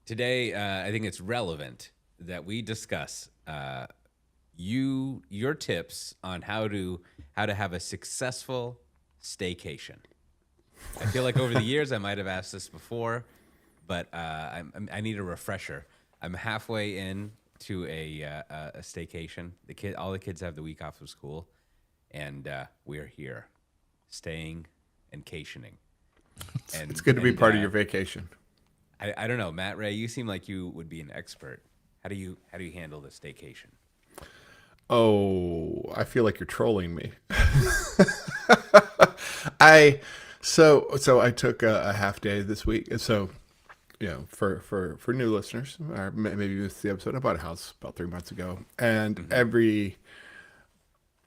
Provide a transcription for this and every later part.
Today, I think it's relevant that we discuss your tips on how to have a successful staycation. I feel like over the years I might have asked this before, but I need a refresher. I'm halfway in to a staycation. All the kids have the week off of school, and we are here, staying and cationing. It's And good to be and part of your vacation. I don't know, Matt Ray. You seem like you would be an expert. How do you handle the staycation? Oh, I feel like you're trolling me. I took a half day this week. So, for new listeners, or maybe you missed the episode, I bought a house about 3 months ago, and every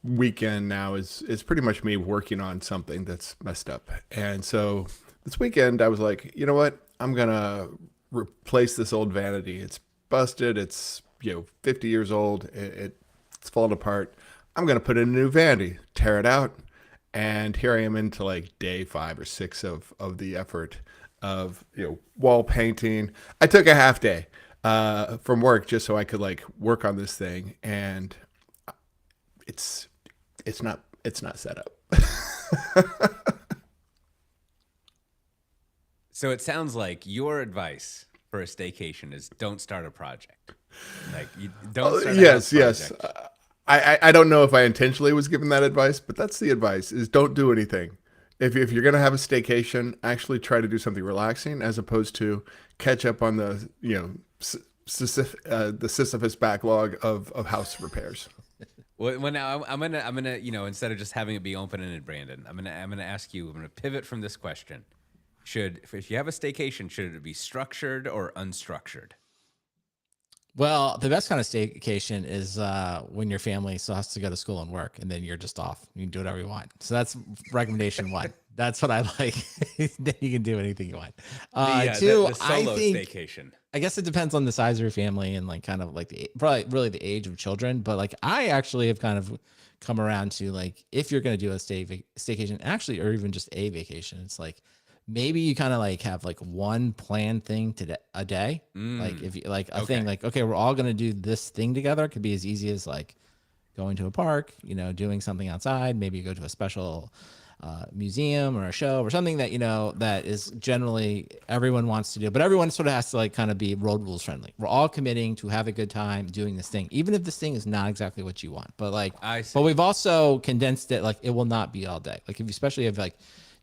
weekend now is pretty much me working on something that's messed up. And so this weekend I was like, you know what? I'm gonna replace this old vanity. It's busted. It's 50 years old. It's falling apart. I'm gonna put in a new vanity, tear it out, and here I am into like day 5 or 6 of the effort of wall painting. I took a half day from work just so I could like work on this thing, and it's it's not set up. So it sounds like your advice for a staycation is don't start a project. Like you don't start a house Yes. project. I don't know if I intentionally was given that advice, but that's the advice: is don't do anything. If you're gonna have a staycation, actually try to do something relaxing as opposed to catch up on the the Sisyphus backlog of house repairs. Well, now I'm gonna instead of just having it be open-ended, Brandon, I'm gonna ask you. I'm gonna pivot from this question. If you have a staycation, should it be structured or unstructured? Well, the best kind of staycation is when your family still has to go to school and work, and then you're just off. You can do whatever you want. So that's recommendation one. That's what I like. Then you can do anything you want. Two, The I solo think staycation. I guess it depends on the size of your family and like kind of like probably really the age of children. But like I actually have kind of come around to like if you're gonna do a staycation, actually, or even just a vacation, it's like maybe you kind of like have like one planned thing a day. Like if you like a thing, Okay. like okay, we're all gonna do this thing together. It could be as easy as like going to a park, doing something outside. Maybe you go to a special museum or a show or something that that is generally everyone wants to do, but everyone sort of has to like kind of be road rules friendly. We're all committing to have a good time doing this thing, even if this thing is not exactly what you want. But like, I see. but we've also condensed it. Like, it will not be all day. Like, if you especially have like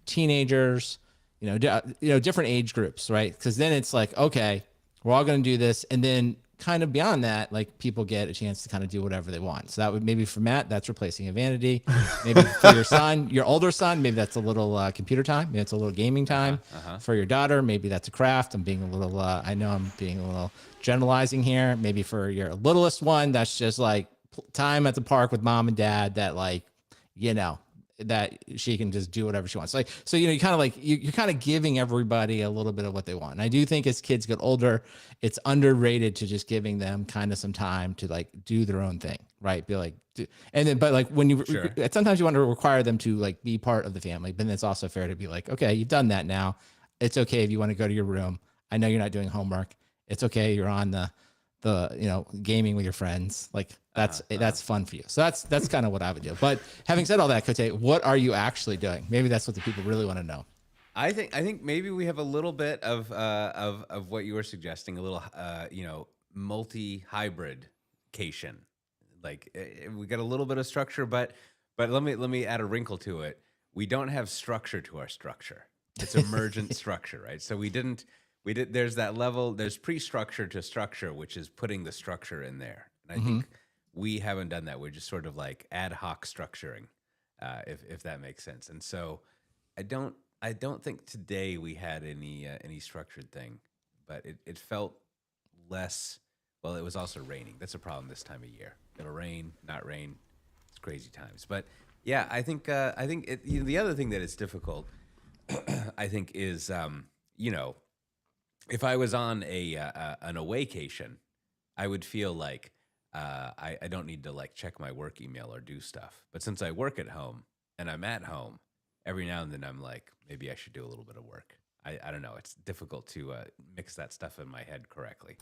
teenagers, different age groups, right? Because then it's like, okay, we're all going to do this, and then kind of beyond that, like people get a chance to kind of do whatever they want. So that would maybe for Matt, that's replacing a vanity. Maybe for your son, your older son, maybe that's a little computer time. Maybe it's a little gaming time. For your daughter, maybe that's a craft. I'm being a little, I know I'm being a little generalizing here. Maybe for your littlest one, that's just like time at the park with mom and dad that like, you know, that she can just do whatever she wants. Like, so, you kind of like, you're kind of giving everybody a little bit of what they want. And I do think as kids get older, it's underrated to just giving them kind of some time to like do their own thing, right? Be like, and then, but like when you, Sure. sometimes you want to require them to like be part of the family, but then it's also fair to be like, okay, you've done that now. It's okay if you want to go to your room. I know you're not doing homework. It's okay. You're on the gaming with your friends. Like that's fun for you. So that's kind of what I would do. But having said all that, Coté, what are you actually doing? Maybe that's what the people really want to know. I think maybe we have a little bit of what you were suggesting, a little multi-hybrid cation. Like we got a little bit of structure, but let me add a wrinkle to it. We don't have structure to our structure. It's emergent structure, right? So we did there's that level, there's pre-structure to structure, which is putting the structure in there. And I Mm-hmm. think we haven't done that. We're just sort of like ad hoc structuring, if that makes sense. And so I don't think today we had any structured thing, but it felt less. Well, it was also raining. That's a problem this time of year. It'll rain, not rain. It's crazy times. But yeah, I think the other thing that is difficult, I think, is if I was on an awaycation, I would feel like I don't need to like check my work email or do stuff. But since I work at home and I'm at home, every now and then I'm like, maybe I should do a little bit of work. I don't know. It's difficult to mix that stuff in my head correctly.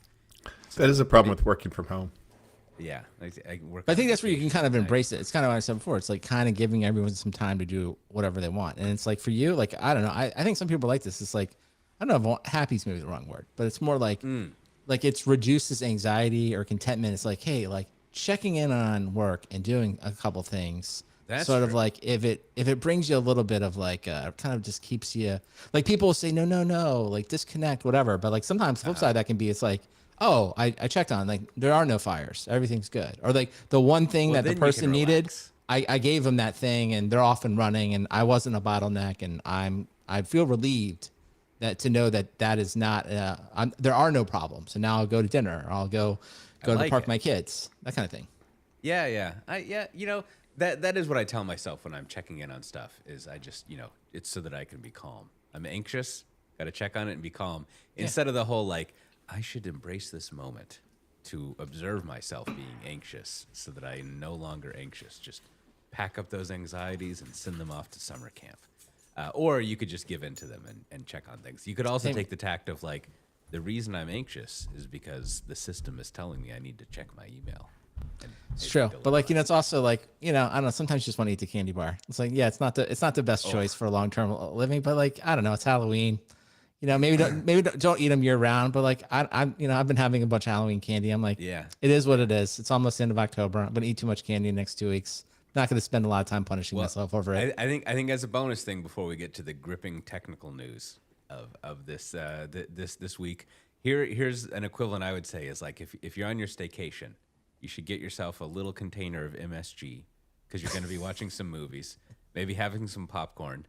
That is a problem with working from home. Yeah, I work. But I on think that's where you can vacation kind of at night. embrace it. It's kind of what I said before. It's like kind of giving everyone some time to do whatever they want. And it's like for you, like, I don't know. I think some people like this. It's like, I don't know if happy is maybe the wrong word, but it's more like it's reduces anxiety or contentment. It's like, hey, like checking in on work and doing a couple things. That's sort of true. like if it brings you a little bit of like kind of just keeps you like people will say no like disconnect whatever, but like sometimes the flip side that can be it's like, oh, I checked on like there are no fires, everything's good, or like the one thing Well, that the then you can person needed, relax. I gave them that thing and they're off and running and I wasn't a bottleneck and I feel relieved that to know that that is not there are no problems and now I'll go to dinner or I'll go to the like park it. with my kids, that kind of thing. Yeah, yeah. You know, that is what I tell myself when I'm checking in on stuff is I just, it's so that I can be calm. I'm anxious, got to check on it and be calm instead of the whole like I should embrace this moment to observe myself being anxious so that I am no longer anxious. Just pack up those anxieties and send them off to summer camp. Or you could just give in to them and check on things. You could also take the tact of like, the reason I'm anxious is because the system is telling me I need to check my email. And It's true, but like it's also like I don't know. Sometimes you just want to eat the candy bar. It's like it's not the best choice for long term living, but like I don't know. It's Halloween, maybe don't eat them year round. But like I've been having a bunch of Halloween candy. I'm like, Yeah. it is what it is. It's almost the end of October. I'm gonna eat too much candy in the next 2 weeks. Not gonna spend a lot of time punishing myself over it. I think as a bonus thing before we get to the gripping technical news of this this week, here's an equivalent I would say is like if you're on your staycation, you should get yourself a little container of MSG because you're going to be watching some movies, maybe having some popcorn,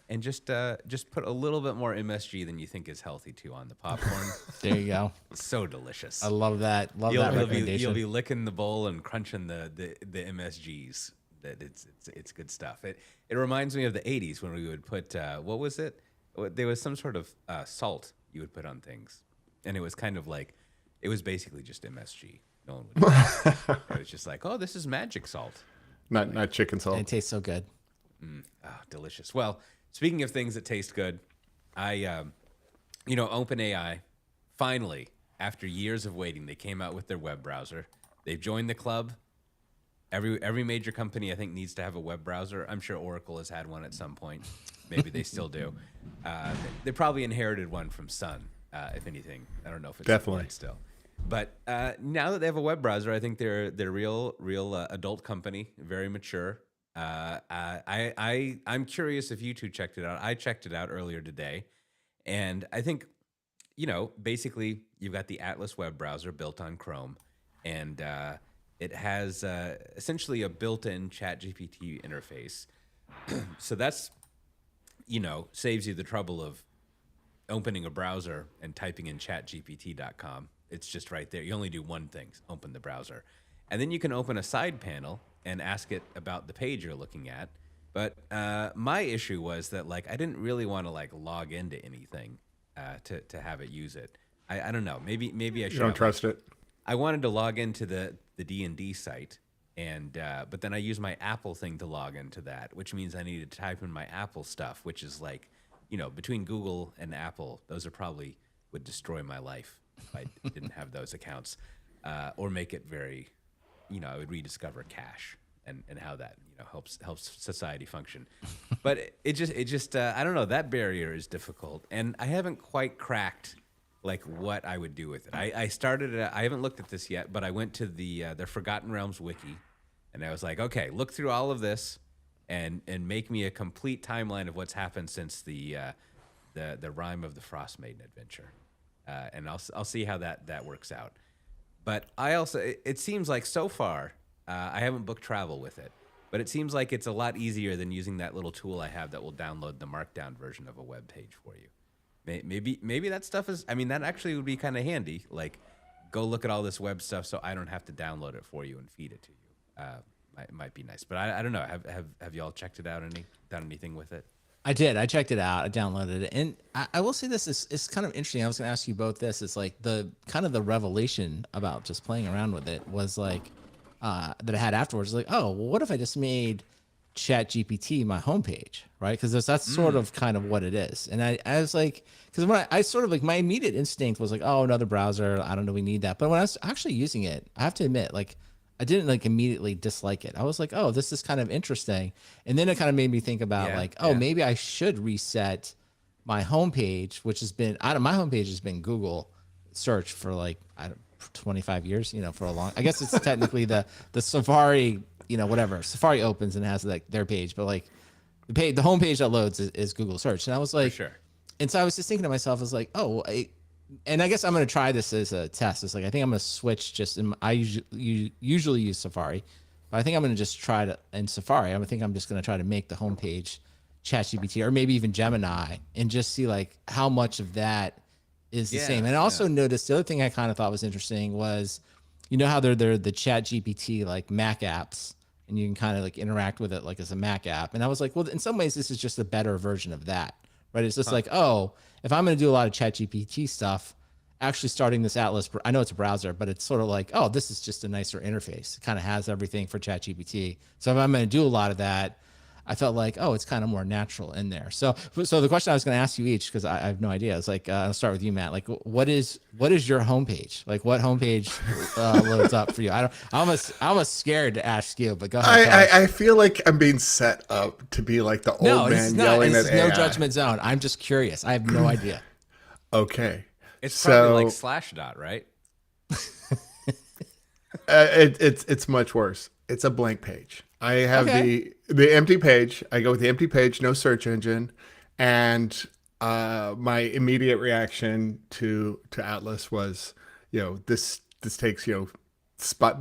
and just put a little bit more MSG than you think is healthy too on the popcorn. There you go. So delicious. I love that. Love that recommendation. You'll be licking the bowl and crunching the MSGs. That it's good stuff. It reminds me of the '80s when we would put what was it? There was some sort of salt you would put on things, and it was kind of like it was basically just MSG. No one would. It was just like, oh, this is magic salt. Not chicken salt. It tastes so good. Oh, delicious. Well, speaking of things that taste good, OpenAI, finally, after years of waiting, they came out with their web browser. They've joined the club. Every major company, I think, needs to have a web browser. I'm sure Oracle has had one at some point. Maybe they still do. They probably inherited one from Sun, if anything. I don't know if it's Definitely still. But now that they have a web browser, I think they're real adult company, very mature. I'm curious if you two checked it out. I checked it out earlier today, and I think basically you've got the Atlas web browser built on Chrome, and it has essentially a built-in ChatGPT interface. So that's saves you the trouble of opening a browser and typing in chatgpt.com. It's just right there. You only do one thing, open the browser. And then you can open a side panel and ask it about the page you're looking at. But my issue was that like I didn't really want to like log into anything to have it use it. I don't know. Maybe I should. You don't trust it? I wanted to log into the D&D site, and but then I used my Apple thing to log into that, which means I needed to type in my Apple stuff, which is like, between Google and Apple, those are probably would destroy my life if I didn't have those accounts, or make it very, I would rediscover cash and how that helps society function. But it just I don't know, that barrier is difficult, and I haven't quite cracked like what I would do with it. I started. I haven't looked at this yet, but I went to the Forgotten Realms wiki, and I was like, okay, look through all of this, and make me a complete timeline of what's happened since the Rime of the Frost Maiden adventure, and I'll see how that works out. But I also it seems like so far I haven't booked travel with it, but it seems like it's a lot easier than using that little tool I have that will download the markdown version of a web page for you. Maybe that stuff is. I mean, that actually would be kind of handy. Like, go look at all this web stuff, so I don't have to download it for you and feed it to you. Might be nice, but I don't know. Have y'all checked it out? Done anything with it? I did. I checked it out. I downloaded it, and I will say this is kind of interesting. I was going to ask you both this. It's like the revelation about just playing around with it was like that I had afterwards. Like, oh, well, what if I just made Chat GPT my homepage, right? Because that's sort of kind of what it is. And I was like, because when I sort of like my immediate instinct was like, oh, another browser. I don't know, we need that. But when I was actually using it, I have to admit, like, I didn't like immediately dislike it. I was like, oh, this is kind of interesting. And then it kind of made me think about maybe I should reset my homepage, which has been my homepage has been Google search for like 25 years, for a long. I guess it's technically the Safari, whatever. Safari opens and has like their page, but like the homepage that loads is Google search. And I was like, For sure. And so I was just thinking to myself, I was like, oh, and I guess I'm going to try this as a test. It's like, I think I'm going to switch I usually use Safari, but I think I'm going to just try to, in Safari, I think I'm just going to try to make the homepage ChatGPT or maybe even Gemini and just see like how much of that is the same. And I also noticed the other thing I kind of thought was interesting was, how they're the ChatGPT like Mac apps and you can kind of like interact with it like as a Mac app. And I was like, well, in some ways, this is just a better version of that. Right. It's just like, oh, if I'm going to do a lot of ChatGPT stuff, actually starting this Atlas, I know it's a browser, but it's sort of like, oh, this is just a nicer interface. It kind of has everything for ChatGPT. So if I'm going to do a lot of that, I felt like, oh, it's kind of more natural in there. So the question I was going to ask you each, because I have no idea, is like, I'll start with you, Matt. Like, what is your homepage? Like, what homepage loads up for you? I'm almost scared to ask you, but go ahead. I feel like I'm being set up to be like the old man yelling at AI. No judgment zone. I'm just curious. I have no idea. Okay. It's probably like Slashdot, right? It's much worse. It's a blank page. I have the empty page. I go with the empty page, no search engine, and my immediate reaction to Atlas was, this takes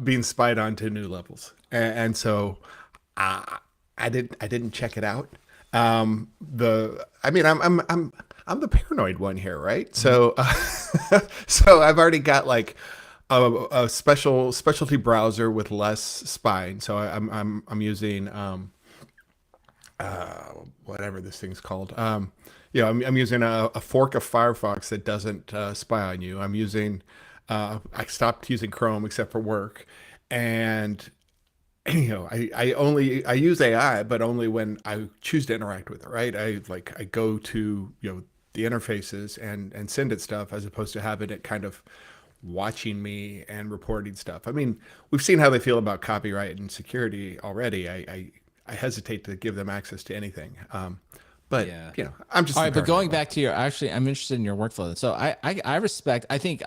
being spied on to new levels, and so I didn't check it out. I'm the paranoid one here, right? So so I've already got like a specialty browser with less spine. So I'm using whatever this thing's called. I'm using a fork of Firefox that doesn't spy on you. I'm using I stopped using Chrome except for work, and I use AI, but only when I choose to interact with it. Right? I go to the interfaces and send it stuff as opposed to having it kind of watching me and reporting stuff. I mean, we've seen how they feel about copyright and security already. I hesitate to give them access to anything. But I'm just all right. But going back to I'm interested in your workflow. So I respect. I think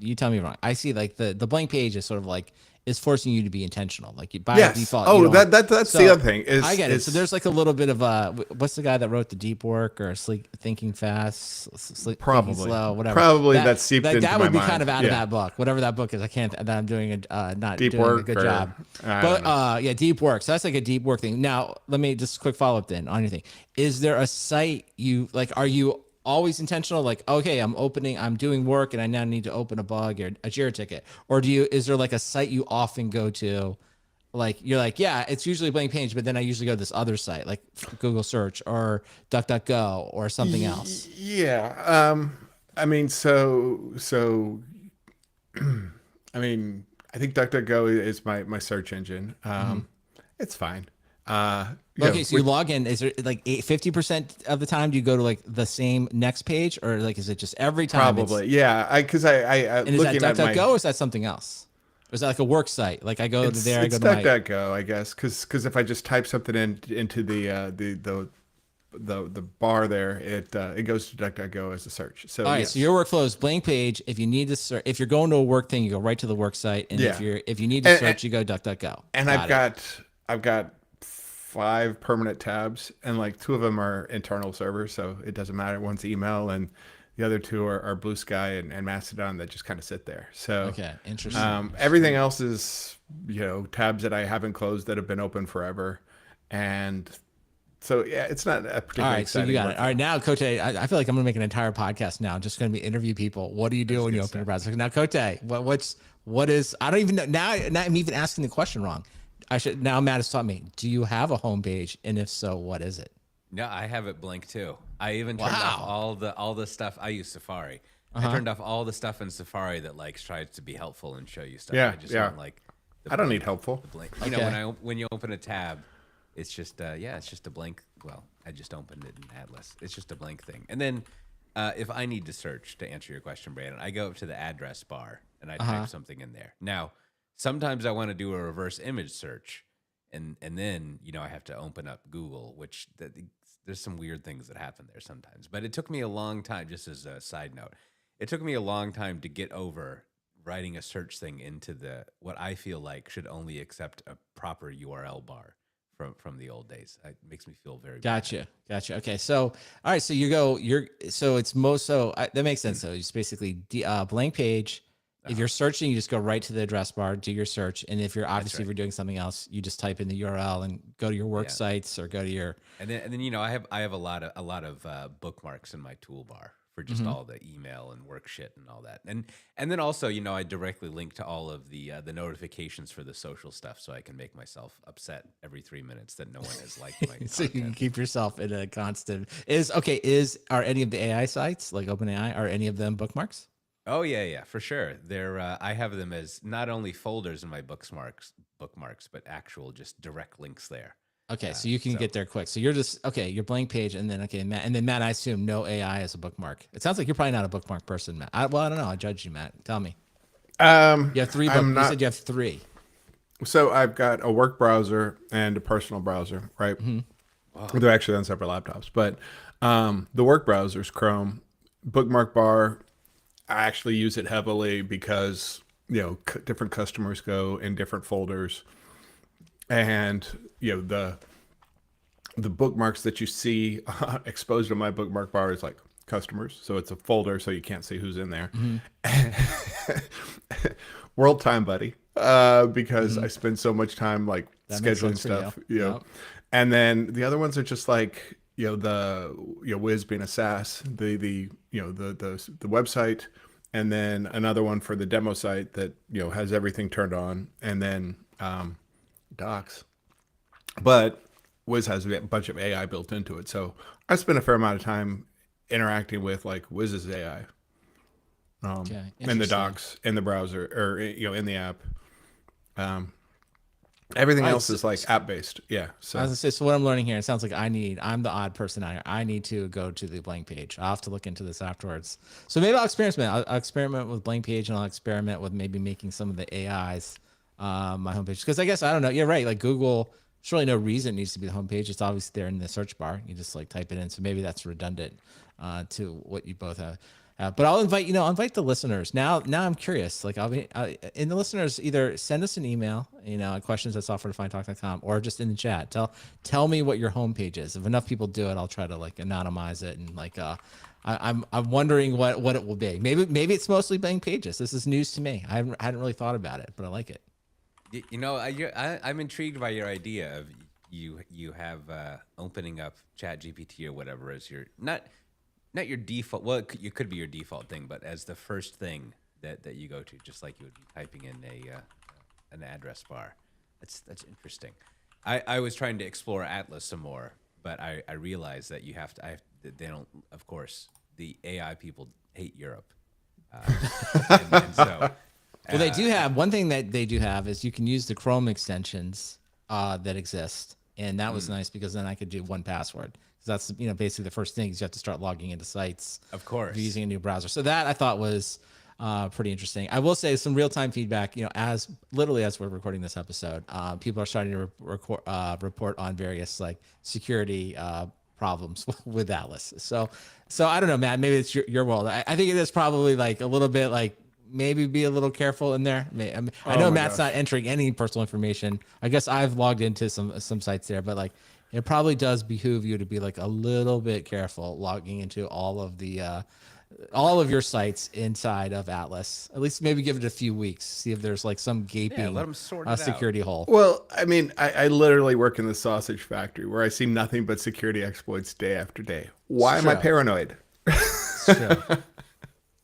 you tell me wrong. I see like the blank page is sort of like is forcing you to be intentional. Like by default. Oh, that's the other thing. I get it. So there's like a little bit of what's the guy that wrote the Deep Work or Thinking Fast, probably Thinking Slow, whatever. Probably that seeped into that would my be kind of out of mind. that book, whatever that book is. I can't. That I'm doing not Deep doing Work a good job. But Deep Work. So that's like a Deep Work thing. Now let me just quick follow up then on your thing. Is there a site you like? Are you always intentional? Like, okay, I'm doing work and I now need to open a bug or a Jira ticket. Or is there like a site you often go to? Like, you're like, yeah, it's usually a blank page, but then I usually go to this other site, like Google search or DuckDuckGo or something else. Yeah. I mean, I mean, I think DuckDuckGo is my search engine. It's fine. Okay, so you log in. Is it like 50% of the time do you go to like the same next page, or like is it just every time? Probably, yeah. Because I and is that DuckDuckGo or is that something else? Or is that like a work site? Like I go to there, I go to DuckDuckGo, I guess. Because if I just type something into the bar there, it goes to DuckDuckGo as a search. So all right, so your workflow is blank page. If you need to search, if you're going to a work thing, you go right to the work site, and if you need to search, you go DuckDuckGo. And I've got 5 permanent tabs, and like 2 of them are internal servers, so it doesn't matter. One's email, and the other 2 are Blue Sky and Mastodon that just kind of sit there. So okay, interesting. Everything else is tabs that I haven't closed that have been open forever, and so it's not a particularly all right. exciting. So you got workflow. it. All right, now Coté, I feel like I'm gonna make an entire podcast now. Just gonna be interview people. What do you do when you open your browser? Now, Coté, what is? I don't even know. Now I'm even asking the question wrong. Now Matt has taught me. Do you have a homepage, and if so, what is it? No, I have it blank too. I even turned off all the stuff. I use Safari. I turned off all the stuff in Safari that like tries to be helpful and show you stuff. Yeah, I just want like I don't need helpful. the blank. You know, when you open a tab, it's just it's just a blank. Well, I just opened it in Atlas. It's just a blank thing. And then if I need to search, to answer your question, Brandon, I go up to the address bar and I type something in there. Now, sometimes I want to do a reverse image search, and then I have to open up Google, which there's some weird things that happen there sometimes. But it took me a long time, just as a side note, it took me a long time to get over writing a search thing into what I feel like should only accept a proper URL bar from the old days. It makes me feel very Gotcha. bad. Gotcha. Okay. So, all right. So that makes sense. So it's basically blank page. If you're searching, you just go right to the address bar, do your search. And if you're if you're doing something else, you just type in the URL and go to your work sites or go to your. And then I have a lot of bookmarks in my toolbar for just all the email and work shit and all that. And then also, I directly link to all of the notifications for the social stuff, so I can make myself upset every 3 minutes that no one has liked my So you can content. keep yourself in a constant. Are any of the AI sites like OpenAI, are any of them bookmarks? Oh yeah, for sure. I have them as not only folders in my bookmarks, but actual just direct links there. Okay, so you can get there quick. So you're just your blank page, and then Matt, I assume no AI is a bookmark. It sounds like you're probably not a bookmark person, Matt. I don't know. I judge you, Matt. Tell me. You have three. You said you have three. So I've got a work browser and a personal browser, right? They're actually on separate laptops, but the work browser is Chrome. Bookmark bar, I actually use it heavily because different customers go in different folders, and the bookmarks that you see exposed on my bookmark bar is like customers, so it's a folder, so you can't see who's in there. World Time Buddy, because I spend so much time like scheduling stuff, Yep. And then the other ones are just like Wiz being a SaaS, the website, and then another one for the demo site that has everything turned on, and then Docs. But Wiz has a bunch of AI built into it, so I spend a fair amount of time interacting with like Wiz's AI, in the Docs, in the browser, or in the app. Everything else is like app based. Yeah. So I was gonna say, so what I'm learning here, it sounds like I'm the odd person out here. I need to go to the blank page. I'll have to look into this afterwards. So maybe I'll experiment. I'll experiment with blank page, and I'll experiment with maybe making some of the AIs my homepage. Because I guess, I don't know. You're right. Like Google, there's really no reason it needs to be the homepage. It's obviously there in the search bar. You just like type it in. So maybe that's redundant to what you both have. But I'll invite the listeners. Now I'm curious. Like and the listeners, either send us an email, at questions@softwaredefinedtalk.com, or just in the chat. Tell me what your homepage is. If enough people do it, I'll try to like anonymize it, and like I'm wondering what it will be. Maybe it's mostly blank pages. This is news to me. I hadn't really thought about it, but I like it. I'm intrigued by your idea of you have opening up ChatGPT or whatever as your not your default. Well, it could be your default thing, but as the first thing that you go to, just like you would be typing in an address bar. That's interesting. I was trying to explore Atlas some more, but I realized that they don't. Of course, the AI people hate Europe, and so. Well, they do have one thing that they do have is you can use the Chrome extensions that exist, and that was nice because then I could do 1Password. That's basically the first thing is you have to start logging into sites. Of course, using a new browser. So that I thought was pretty interesting. I will say some real time feedback. As we're recording this episode, people are starting to report on various like security problems with Atlas. So I don't know, Matt. Maybe it's your world. I think it is probably like a little bit like. Maybe be a little careful in there. I know Matt's not entering any personal information. I guess I've logged into some sites there, but like it probably does behoove you to be like a little bit careful logging into all of your sites inside of Atlas. At least maybe give it a few weeks, see if there's like some gaping let them sort it security hole. Well, I mean, I literally work in the sausage factory where I see nothing but security exploits day after day. Why am I paranoid?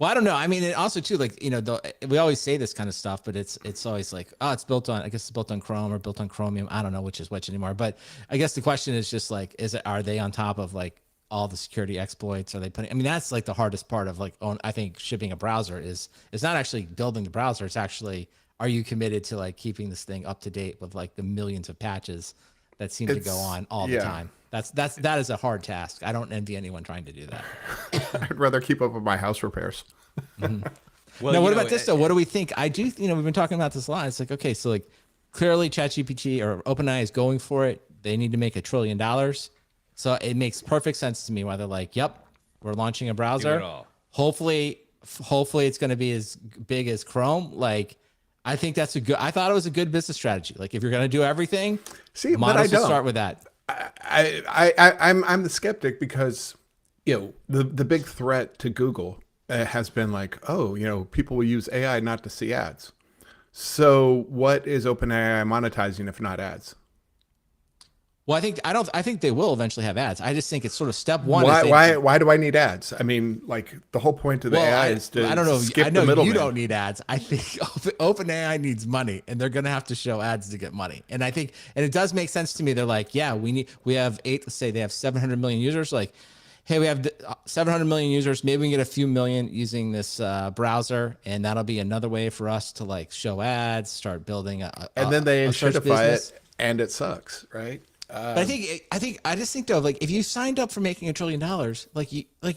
Well, I don't know. I mean, it also too, like, we always say this kind of stuff, but it's always like, it's built on Chrome or built on Chromium. I don't know which is which anymore. But I guess the question is just like, are they on top of like all the security exploits? Are they putting, I mean, that's like the hardest part of like, I think shipping a browser is not actually building the browser. It's actually, are you committed to like keeping this thing up to date with like the millions of patches that seem to go on all the yeah. time. That is a hard task. I don't envy anyone trying to do that. I'd rather keep up with my house repairs. Well, Now, you what know, about this though? What do we think? I do, we've been talking about this a lot. It's like, okay, so like clearly ChatGPT or OpenAI is going for it. They need to make $1 trillion. So it makes perfect sense to me why they're like, yep, we're launching a browser. all. Hopefully it's going to be as big as Chrome. Like, I think that's I thought it was a good business strategy. Like if you're going to do everything, See, might but I as well don't. start with that. I'm the skeptic because the big threat to Google has been like, oh, people will use AI not to see ads. So what is OpenAI monetizing if not ads? Well, I think they will eventually have ads. I just think it's sort of step one. Why do I need ads? I mean, like the whole point of the AI is to I don't know. skip I know the middleman. you don't need ads. I think OpenAI needs money, and they're going to have to show ads to get money. And I think, and it does make sense to me. They're like, yeah, we have let's say they have 700 million users. Like, hey, we have 700 million users. Maybe we can get a few million using this browser, and that'll be another way for us to like show ads, start building and then they search incentify business. it, and it sucks, right? But I just think though, like if you signed up for making $1 trillion,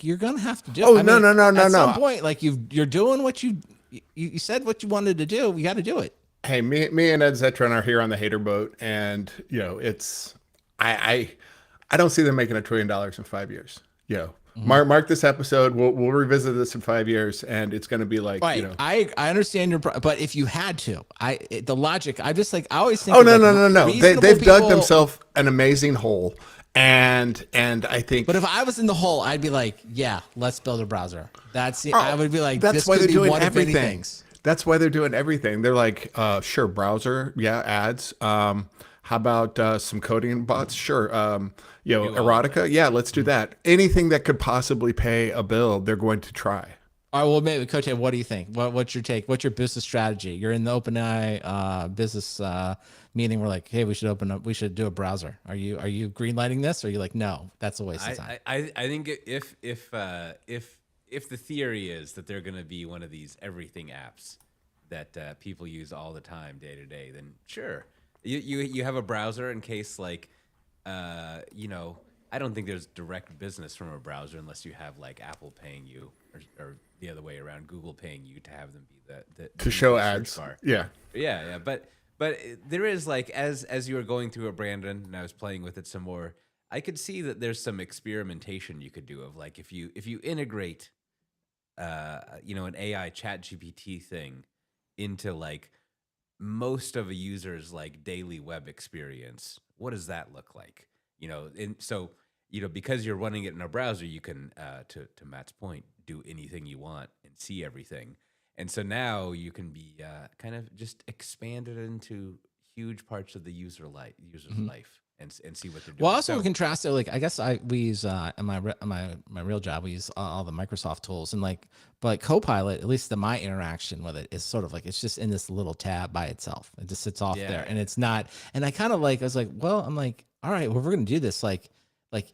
you're gonna have to do. Oh, I no, mean, no, no, no, At some no. point, like you're doing what you said what you wanted to do. You got to do it. Hey, me and Ed Zetron are here on the hater boat, and it's I don't see them making $1 trillion in 5 years. Mark this episode. We'll revisit this in 5 years, and it's going to be like, Right. I understand but if you had to, the logic. I just like I always think. Oh, of, no, like, no, no, no. reasonable They've dug people- themselves an amazing hole, and I think. But if I was in the hole, I'd be like, yeah, let's build a browser. I would be like, that's this why could they're be doing one of many everything. things. That's why they're doing everything. They're like, sure, browser, yeah, ads. How about some coding bots? Sure. Erotica, yeah, let's do that. Anything that could possibly pay a bill, they're going to try. All right, well, maybe Coté, what do you think? What's your take? What's your business strategy? You're in the OpenAI business meeting. We're like, hey, we should do a browser. Are you greenlighting this? Or are you like, no, that's a waste of time? I think if the theory is that they're going to be one of these everything apps that people use all the time, day to day, then sure, you have a browser in case like, I don't think there's direct business from a browser unless you have like Apple paying you or the other way around, Google paying you to have them be the To show search ads. bar. Yeah. But there is like as you were going through it, Brandon, and I was playing with it some more, I could see that there's some experimentation you could do of like if you integrate an AI chat GPT thing into like most of a user's like daily web experience, what does that look like? And so because you're running it in a browser, you can to Matt's point, do anything you want and see everything. And so now you can be kind of just expanded into huge parts of the user's life and see what they're doing. Well, also contrast it. Like, I guess we use in my real job, we use all the Microsoft tools, and but Copilot, at least my interaction with it is sort of like it's just in this little tab by itself. It just sits off there, and it's not. And I kind of I was like, well, I'm like, all right, well, if we're gonna do this, like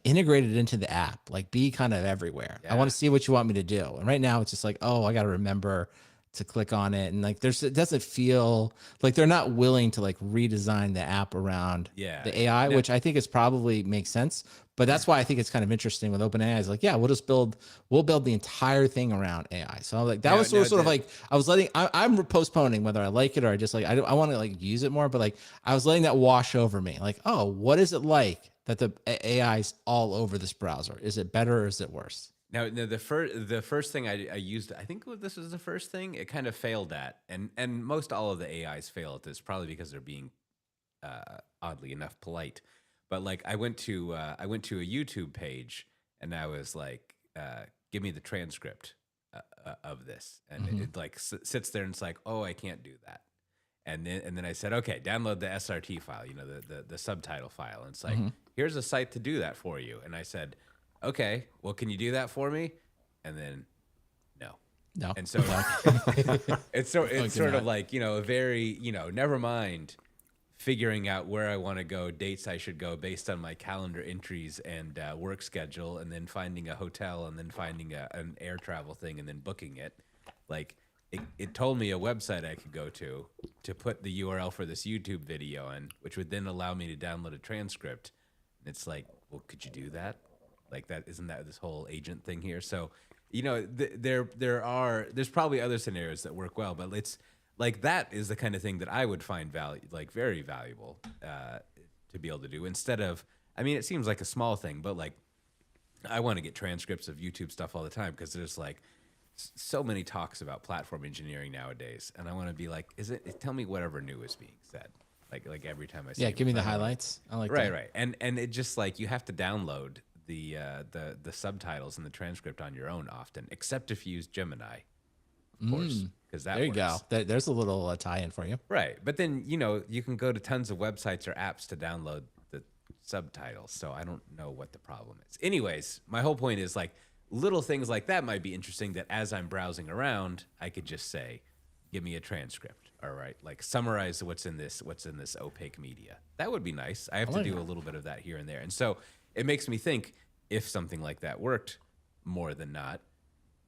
integrate it into the app, like be kind of everywhere. I want to see what you want me to do. And right now, it's just like, oh, I got to remember to click on it, and like it doesn't feel like they're not willing to like redesign the app around the AI, which I think is probably makes sense. But that's why I think it's kind of interesting with OpenAI. Is like, yeah, we'll build the entire thing around AI. So I'm like, that was sort of like I was I'm postponing whether I like it or I just like I want to like use it more. But like I was letting that wash over me. Like, oh, what is it like that the AI's all over this browser? Is it better or is it worse? Now, the first thing I used, I think this was the first thing it kind of failed at, and most all of the AIs fail at this, probably because they're being oddly enough polite. But like I went to a YouTube page and I was like, give me the transcript of this, and it like sits there and it's like, oh, I can't do that. And then I said, okay, download the SRT file, the subtitle file. And it's like, here's a site to do that for you. And I said, okay, well, can you do that for me? And then no. And so it's sort of like, a very, never mind figuring out where I want to go, dates I should go based on my calendar entries and work schedule, and then finding a hotel, and then finding an air travel thing, and then booking it. Like it told me a website I could go to, to put the URL for this YouTube video in, which would then allow me to download a transcript. And it's like, well, could you do that? Like that, isn't that this whole agent thing here? So, there's probably other scenarios that work well, but it's like, that is the kind of thing that I would find very valuable to be able to do instead of, I mean, it seems like a small thing, but like, I want to get transcripts of YouTube stuff all the time because there's like so many talks about platform engineering nowadays, and I want to be like, tell me whatever new is being said, like every time I see. Yeah, give me the highlights. I like that. Right, and it just like you have to download the subtitles and the transcript on your own often, except if you use Gemini, of course, because that There you works. go. There's a little tie-in for you. Right, but then you can go to tons of websites or apps to download the subtitles. So I don't know what the problem is. Anyways, my whole point is like little things like that might be interesting. That as I'm browsing around, I could just say, "Give me a transcript." All right, like summarize what's in this opaque media. That would be nice. I have to do a little bit of that here and there, and so it makes me think if something like that worked more than not.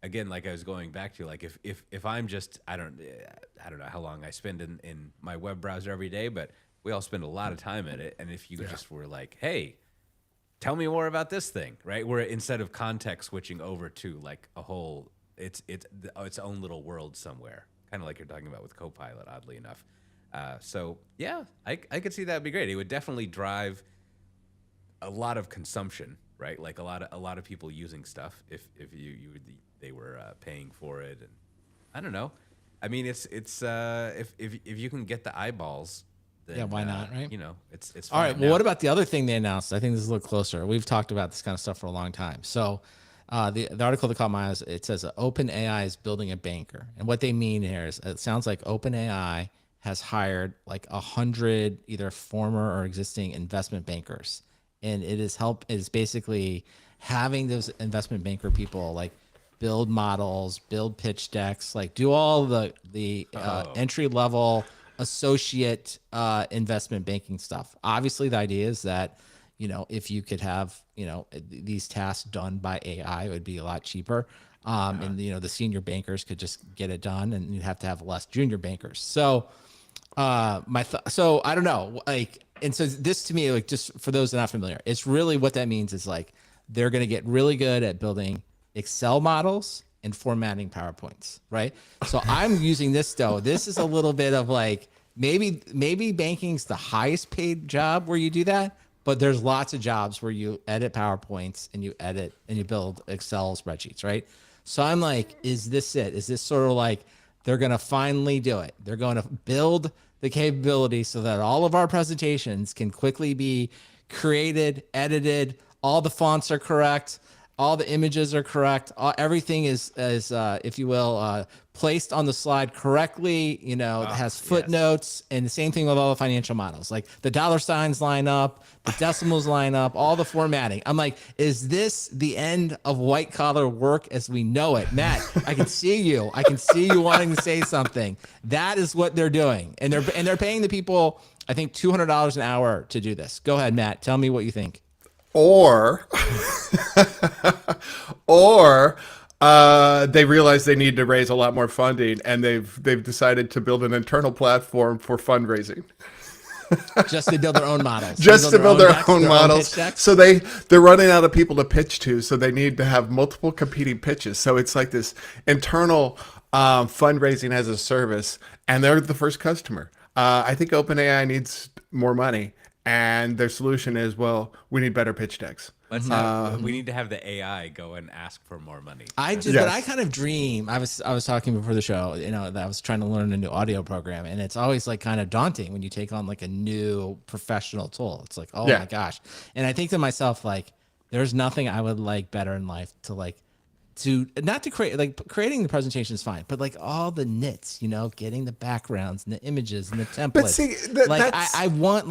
Again, like I was going back to, like if I'm just I don't know how long I spend in my web browser every day, but we all spend a lot of time in it. And if you just were like, hey, tell me more about this thing, right? Where instead of context switching over to like a whole, it's own little world somewhere, kind of like you're talking about with Copilot, oddly enough. So yeah, I could see that'd be great. It would definitely drive a lot of consumption, right? Like a lot of people using stuff if they were paying for it, and I don't know. I mean, it's if you can get the eyeballs, then, Yeah, why not, right? It's All fine. right. Well, what about the other thing they announced? I think this is a little closer. We've talked about this kind of stuff for a long time. So the article that caught my eye is it says OpenAI is building a banker. And what they mean here is it sounds like OpenAI has hired like 100 either former or existing investment bankers. And it is basically having those investment banker people like build models, build pitch decks, like do all the entry level associate investment banking stuff. Obviously, the idea is that if you could have these tasks done by AI, it would be a lot cheaper. And the senior bankers could just get it done, and you'd have to have less junior bankers. So so I don't know, like, and so this to me, like, just for those that are not familiar, it's really what that means is like they're going to get really good at building Excel models and formatting PowerPoints, right? So I'm using this though. This is a little bit of like maybe banking's the highest paid job where you do that, but there's lots of jobs where you edit PowerPoints and you edit and you build Excel spreadsheets, right? So I'm like, is this it? Is this sort of like they're going to finally do it? They're going to build the capability so that all of our presentations can quickly be created, edited, all the fonts are correct, all the images are correct, everything is if you will, placed on the slide correctly, has footnotes, and the same thing with all the financial models. Like the dollar signs line up, the decimals line up, all the formatting. I'm like, is this the end of white collar work as we know it? Matt, I can see you. I can see you wanting to say something. That is what they're doing. And they're paying the people, I think, $200 an hour to do this. Go ahead, Matt. Tell me what you think. Or they realize they need to raise a lot more funding, and they've decided to build an internal platform for fundraising. Just to build their own models. Just to build their own models. Pitch decks? So they're running out of people to pitch to, so they need to have multiple competing pitches. So it's like this internal fundraising as a service, and they're the first customer. I think OpenAI needs more money. And their solution is, well, we need better pitch decks. We need to have the AI go and ask for more money. But I kind of dream. I was talking before the show, that I was trying to learn a new audio program, and it's always like kind of daunting when you take on like a new professional tool. It's like, oh my gosh. And I think to myself, like, there's nothing I would like better in life to not to create, like, creating the presentation is fine, but like all the nits, getting the backgrounds and the images and the templates. But see, I want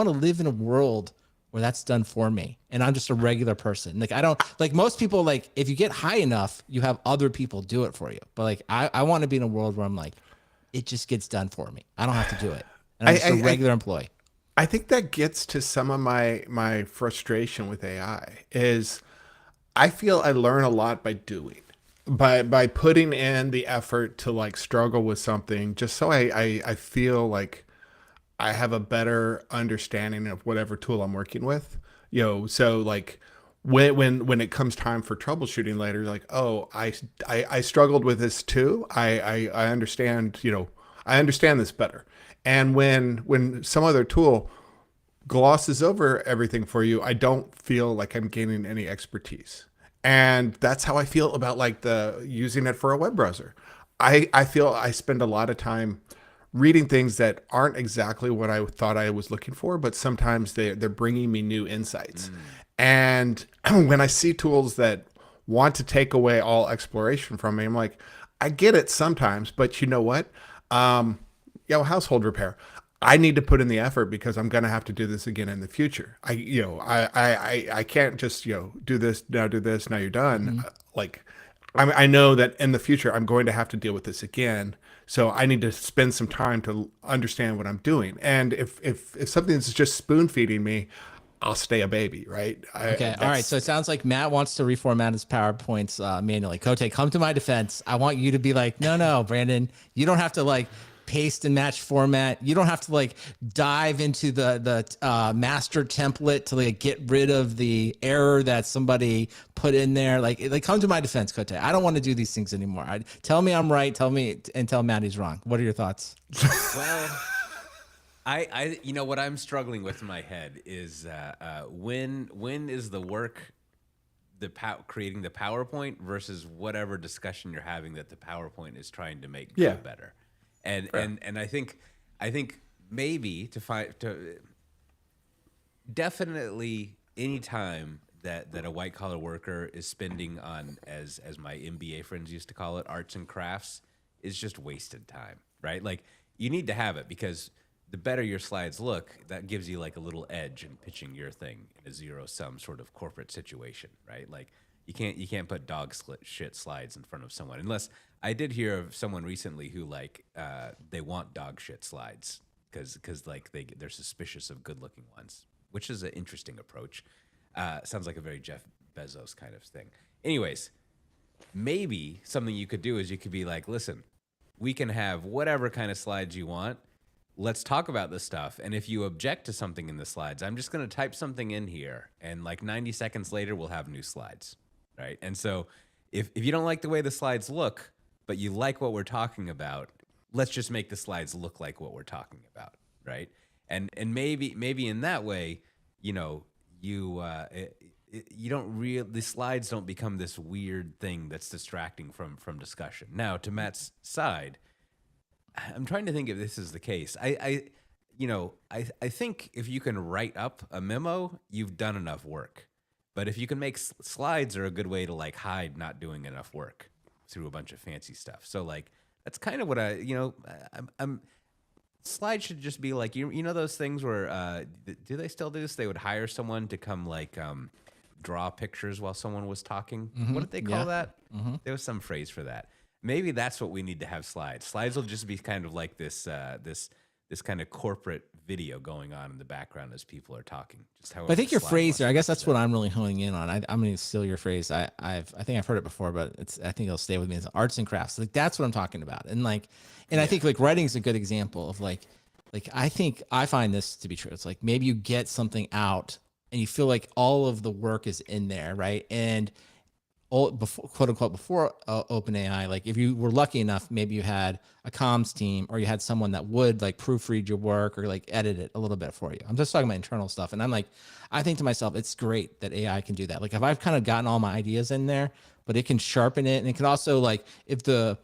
to live in a world where that's done for me, and I'm just a regular person. Like, I don't, like, most people, like, if you get high enough, you have other people do it for you. But like, I want to be in a world where I'm like, it just gets done for me. I don't have to do it. And I'm just a regular employee. I think that gets to some of my frustration with AI is I feel I learn a lot by doing. by putting in the effort to like struggle with something, just so I feel like I have a better understanding of whatever tool I'm working with. So like when it comes time for troubleshooting later, like, oh, I struggled with this too. I understand, I understand this better. And when some other tool glosses over everything for you, I don't feel like I'm gaining any expertise. And that's how I feel about like the using it for a web browser. I feel I spend a lot of time reading things that aren't exactly what I thought I was looking for, but sometimes they're bringing me new insights. And when I see tools that want to take away all exploration from me, I'm like, I get it sometimes, but you know what? Household repair. I need to put in the effort because I'm going to have to do this again in the future. I can't just, do this, now you're done. Like, I know that in the future, I'm going to have to deal with this again. So I need to spend some time to understand what I'm doing. And if something's just spoon feeding me, I'll stay a baby, right? Okay. All right. So it sounds like Matt wants to reformat his PowerPoints manually. Coté, come to my defense. I want you to be like, no, Brandon, you don't have to like paste and match format. You don't have to like dive into the master template to like get rid of the error that somebody put in there. Like come to my defense, Coté. I don't want to do these things anymore. Tell me I'm right. Tell Matt he's wrong. What are your thoughts? Well, I what I'm struggling with in my head is when is the work creating the PowerPoint versus whatever discussion you're having that the PowerPoint is trying to make go better, and I think maybe definitely any time that a white collar worker is spending on, as my MBA friends used to call it, arts and crafts, is just wasted time, right? Like, you need to have it because the better your slides look, that gives you like a little edge in pitching your thing in a zero sum sort of corporate situation, right? Like, you can't put shit slides in front of someone, unless I did hear of someone recently who like they want dog shit slides because like they're suspicious of good looking ones, which is an interesting approach. Sounds like a very Jeff Bezos kind of thing. Anyways, maybe something you could do is you could be like, listen, we can have whatever kind of slides you want. Let's talk about this stuff. And if you object to something in the slides, I'm just going to type something in here. And like 90 seconds later, we'll have new slides. Right. And so if you don't like the way the slides look, but you like what we're talking about, let's just make the slides look like what we're talking about. Right. And maybe in that way, you don't the slides don't become this weird thing that's distracting from discussion. Now, to Matt's side, I'm trying to think if this is the case. I think if you can write up a memo, you've done enough work. But if you can make slides, are a good way to like hide not doing enough work through a bunch of fancy stuff. So like that's kind of what I'm slides should just be like you know those things where do they still do this? They would hire someone to come like draw pictures while someone was talking. What did they call that? There was some phrase for that. Maybe that's what we need to have slides. Slides will just be kind of like this kind of corporate video going on in the background as people are talking. Just how I think your phrase there, I guess that's what I'm really honing in on. I'm going to steal your phrase. I think I've heard it before, but I think it'll stay with me. It's arts and crafts. Like that's what I'm talking about. And I think like writing is a good example of like I find this to be true. It's like maybe you get something out and you feel like all of the work is in there, right? And before, quote unquote, before OpenAI, like if you were lucky enough, maybe you had a comms team or you had someone that would like proofread your work or like edit it a little bit for you. I'm just talking about internal stuff. And I think to myself, it's great that AI can do that. Like if I've kind of gotten all my ideas in there, but it can sharpen it. And it can also like, if the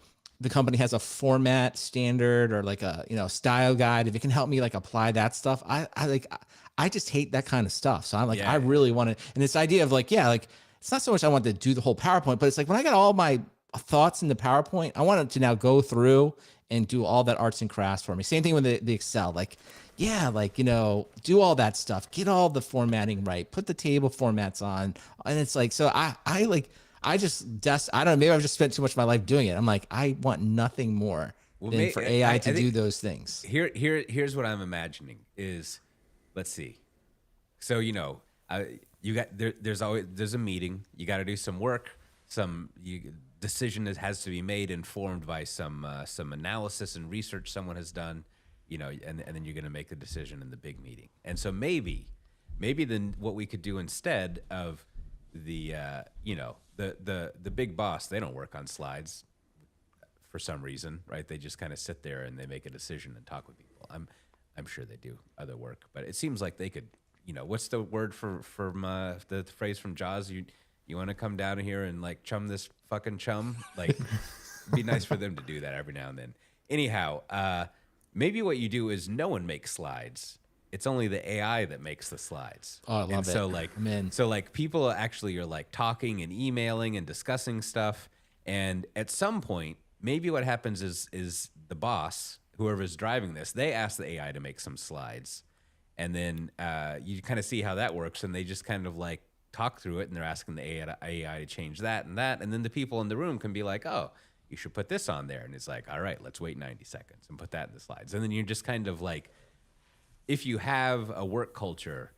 company has a format standard or like a, style guide, if it can help me like apply that stuff, I just hate that kind of stuff. So I'm like, I really want to, and this idea of like, it's not so much I want to do the whole PowerPoint, but it's like when I got all my thoughts in the PowerPoint, I want it to now go through and do all that arts and crafts for me. Same thing with the Excel. Do all that stuff, get all the formatting right, put the table formats on. And it's like, so I don't know, maybe I've just spent too much of my life doing it. I'm like, I want nothing more than for AI to do those things. Here's what I'm imagining is, let's see. So, there's a meeting. You got to do some work. decision that has to be made, informed by some analysis and research someone has done, and then you're going to make the decision in the big meeting. And so maybe then what we could do instead of the the big boss, they don't work on slides for some reason, right? They just kind of sit there and they make a decision and talk with people. I'm sure they do other work, but it seems like they could, what's the word from the phrase from Jaws? You want to come down here and like chum this fucking chum? Like, it'd be nice for them to do that every now and then. Anyhow, maybe what you do is no one makes slides. It's only the AI that makes the slides. Oh, I love it. So like, I'm in. so like people actually are like talking and emailing and discussing stuff. And at some point, maybe what happens is the boss, whoever's driving this, they ask the AI to make some slides. And then you kind of see how that works. And they just kind of like talk through it, and they're asking the AI to change that and that. And then the people in the room can be like, oh, you should put this on there. And it's like, all right, let's wait 90 seconds and put that in the slides. And then you're just kind of like, if you have a work culture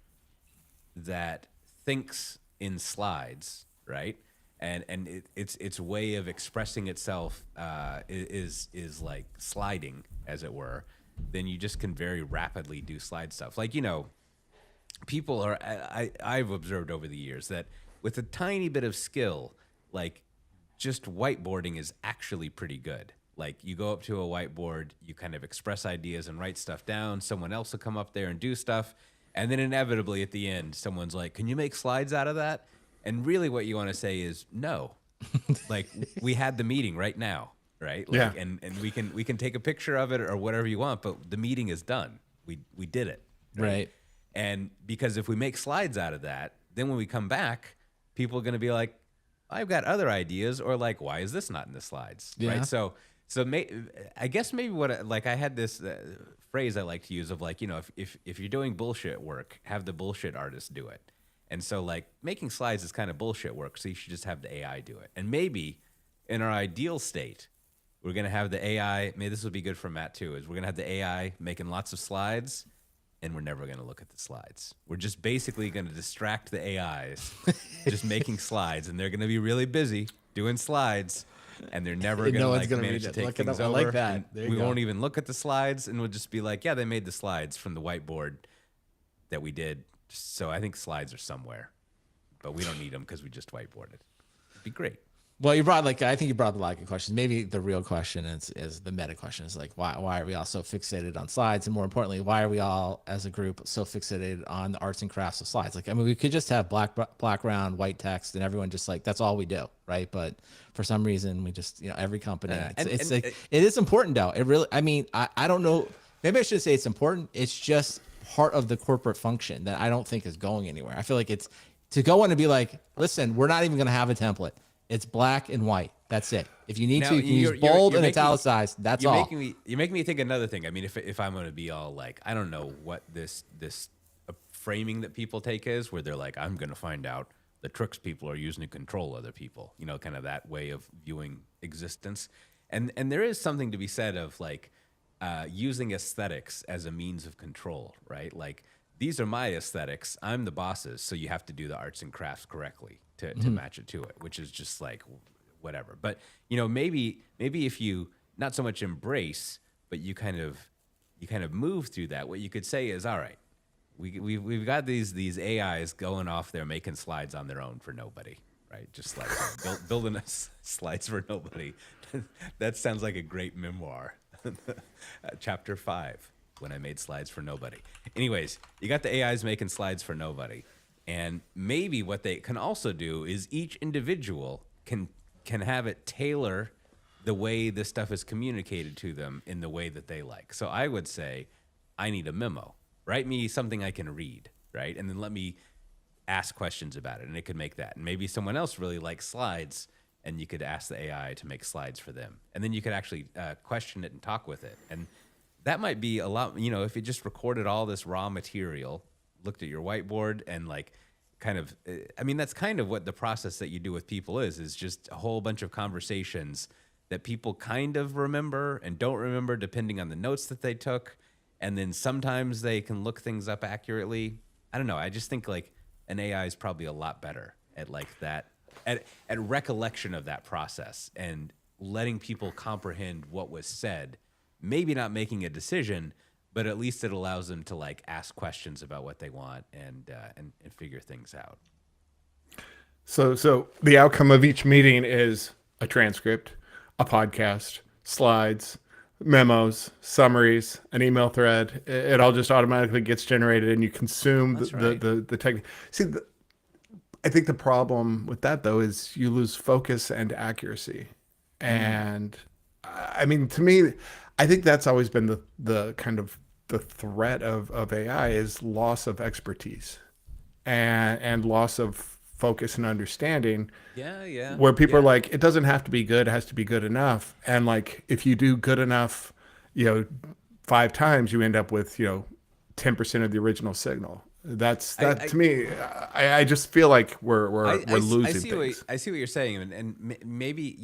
that thinks in slides, right? And its way of expressing itself is like sliding, as it were, then you just can very rapidly do slide stuff. Like, people are, I've observed over the years that with a tiny bit of skill, like just whiteboarding is actually pretty good. Like you go up to a whiteboard, you kind of express ideas and write stuff down. Someone else will come up there and do stuff. And then inevitably at the end, someone's like, can you make slides out of that? And really what you want to say is no. Like we had the meeting right now, right? Like, Yeah. And we can take a picture of it or whatever you want, but the meeting is done. We did it. Right. And because if we make slides out of that, then when we come back, people are going to be like, I've got other ideas, or like, why is this not in the slides? Yeah. Right. So I guess maybe I had this phrase I like to use of like, if you're doing bullshit work, have the bullshit artist do it. And so like making slides is kind of bullshit work. So you should just have the AI do it. And maybe in our ideal state, we're going to have the AI. Maybe this would be good for Matt too, is we're going to have the AI making lots of slides, and we're never going to look at the slides. We're just basically going to distract the AIs just making slides, and they're going to be really busy doing slides, and they're never And going no to one's like gonna manage read to it. take Look it things up. I over. like that. And There you we go. won't even look at the slides, and we'll just be like, yeah, they made the slides from the whiteboard that we did. So I think slides are somewhere, but we don't need them because we just whiteboarded. It'd be great. Well, I think you brought up a lot of good questions. Maybe the real question is the meta question is like, why are we all so fixated on slides? And more importantly, why are we all as a group so fixated on the arts and crafts of slides? Like, I mean, we could just have black background, white text, and everyone just like, that's all we do. Right. But for some reason we just, every company, it is important though. It really, I mean, I don't know. Maybe I should say it's important. It's just part of the corporate function that I don't think is going anywhere. I feel like it's to go in and be like, listen, we're not even going to have a template. It's black and white. That's it. If you need Now, to, you can you're- use bold you're and making- italicized. That's you're all. You're making me think another thing. I mean, if I'm going to be all like, I don't know what this framing that people take is, where they're like, I'm going to find out the tricks people are using to control other people. Kind of that way of viewing existence. And there is something to be said of like using aesthetics as a means of control, right? Like these are my aesthetics. I'm the bosses, so you have to do the arts and crafts correctly to match it to it, which is just like whatever. But maybe if you not so much embrace, but you kind of move through that. What you could say is, all right, we've got these AIs going off there making slides on their own for nobody, right? Just like building us slides for nobody. That sounds like a great memoir. Chapter 5, when I made slides for nobody. Anyways, you got the AIs making slides for nobody. And maybe what they can also do is each individual can have it tailor the way this stuff is communicated to them in the way that they like. So I would say, I need a memo. Write me something I can read, right? And then let me ask questions about it, and it could make that. And maybe someone else really likes slides, and you could ask the AI to make slides for them. And then you could actually question it and talk with it. And that might be a lot, if you just recorded all this raw material, looked at your whiteboard and like kind of, that's kind of what the process that you do with people is just a whole bunch of conversations that people kind of remember and don't remember depending on the notes that they took. And then sometimes they can look things up accurately. I don't know. I just think like an AI is probably a lot better at like that at recollection of that process and letting people comprehend what was said, maybe not making a decision, but at least it allows them to like ask questions about what they want and figure things out. So the outcome of each meeting is a transcript, a podcast, slides, memos, summaries, an email thread. It all just automatically gets generated, and you consume the tech. See, I think the problem with that though is you lose focus and accuracy. And I mean, to me, I think that's always been the kind of the threat of AI is loss of expertise and loss of focus and understanding. Yeah. Where people are like, it doesn't have to be good, it has to be good enough. And like, if you do good enough, 5 times, you end up with, 10% of the original signal. To me. I just feel like we're losing things. I see what you're saying, and maybe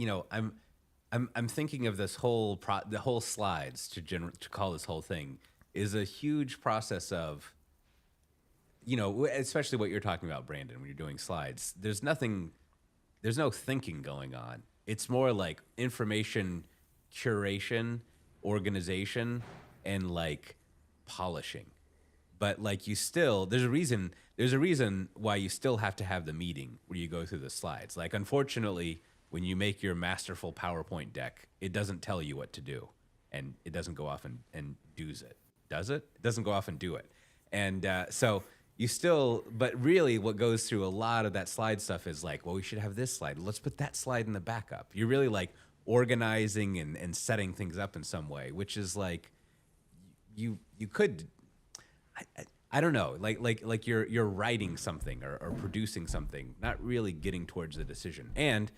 I'm thinking of this whole the whole slides to call this whole thing is a huge process of, especially what you're talking about, Brandon, when you're doing slides. There's no thinking going on. It's more like information curation, organization, and like polishing. But like there's a reason why you still have to have the meeting where you go through the slides. Like, unfortunately, when you make your masterful PowerPoint deck, it doesn't tell you what to do, and it doesn't go off and does it. Does it? It doesn't go off and do it. And so you still, but really what goes through a lot of that slide stuff is like, well, we should have this slide. Let's put that slide in the backup. You're really like organizing and setting things up in some way, which is like, you could, I don't know, like you're writing something or producing something, not really getting towards the decision. And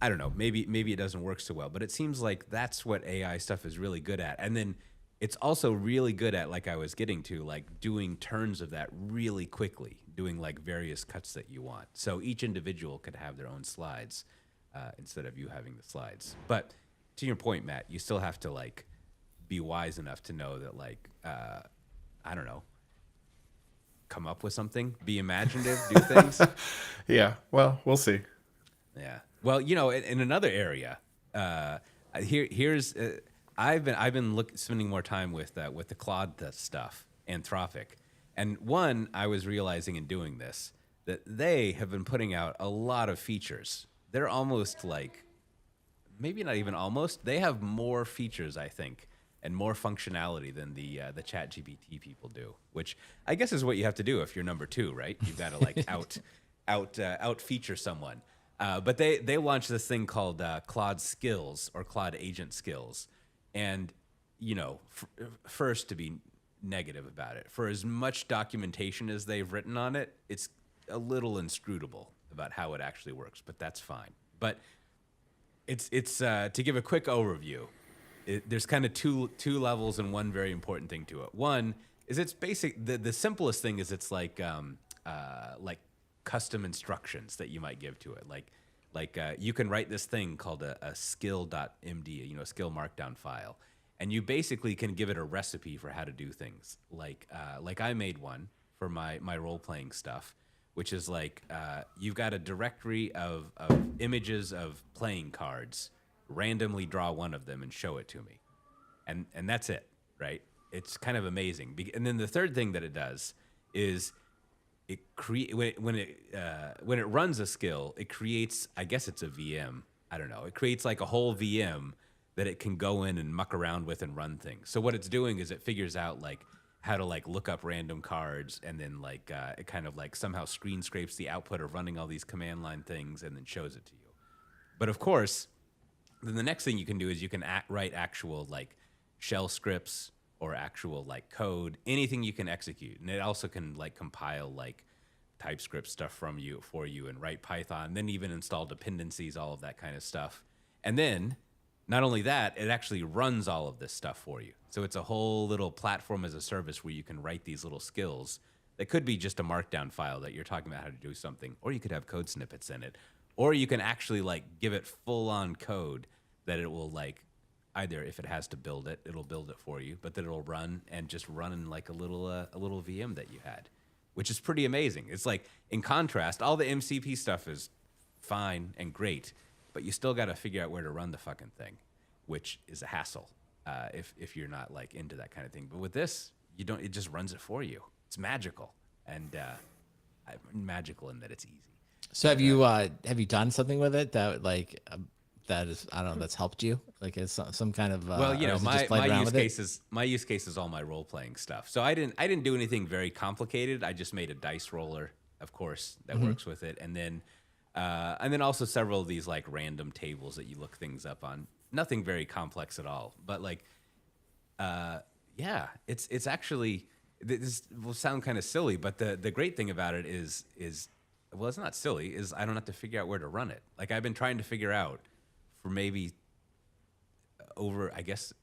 I don't know, maybe it doesn't work so well, but it seems like that's what AI stuff is really good at. And then it's also really good at, like I was getting to, like doing turns of that really quickly, doing like various cuts that you want. So each individual could have their own slides instead of you having the slides. But to your point, Matt, you still have to like be wise enough to know that like, I don't know, come up with something, be imaginative, do things. Yeah, well, we'll see. Yeah. Well, in another area, here's I've been spending more time with the Claude stuff, Anthropic, and I was realizing in doing this that they have been putting out a lot of features. They're almost like, maybe not even almost. They have more features, I think, and more functionality than the ChatGPT people do, which I guess is what you have to do if you're number 2, right? You've got to like out feature someone. But they launched this thing called Claude Skills or Claude Agent Skills. And, first, to be negative about it, for as much documentation as they've written on it, it's a little inscrutable about how it actually works, but that's fine. But it's to give a quick overview, there's kind of two levels and one very important thing to it. One is it's basic. The simplest thing is it's like custom instructions that you might give to it. Like you can write this thing called a skill.md, a skill markdown file, and you basically can give it a recipe for how to do things. Like I made one for my role playing stuff, which is like you've got a directory of images of playing cards. Randomly draw one of them and show it to me, and that's it, right? It's kind of amazing. And then the third thing that it does is it when it runs a skill, it creates, I guess it's a VM. I don't know. It creates like a whole VM that it can go in and muck around with and run things. So what it's doing is it figures out like how to like look up random cards, and then like it kind of like somehow screen scrapes the output of running all these command line things and then shows it to you. But of course, then the next thing you can do is you can write actual like shell scripts or actual like code, anything you can execute. And it also can like compile like TypeScript stuff for you and write Python, then even install dependencies, all of that kind of stuff. And then not only that, it actually runs all of this stuff for you. So it's a whole little platform as a service where you can write these little skills that could be just a markdown file that you're talking about how to do something, or you could have code snippets in it. Or you can actually like give it full on code that it will like, either if it has to build it, it'll build it for you, but that it'll run and just run in like a little VM that you had, which is pretty amazing. It's like, in contrast, all the MCP stuff is fine and great, but you still got to figure out where to run the fucking thing, which is a hassle if you're not like into that kind of thing. But with this, you don't. It just runs it for you. It's magical, and magical in that it's easy. So have you done something with it that like that is, I don't know, that's helped you? Like it's some kind of Well, you or know, is it just played around with it? my use case is all my role playing stuff. So I didn't do anything very complicated. I just made a dice roller, of course, that works with it, and then also several of these like random tables that you look things up on. Nothing very complex at all, but like, yeah, it's actually, this will sound kind of silly, but the great thing about it is well, it's not silly, is I don't have to figure out where to run it. Like I've been trying to figure out for maybe over, I guess,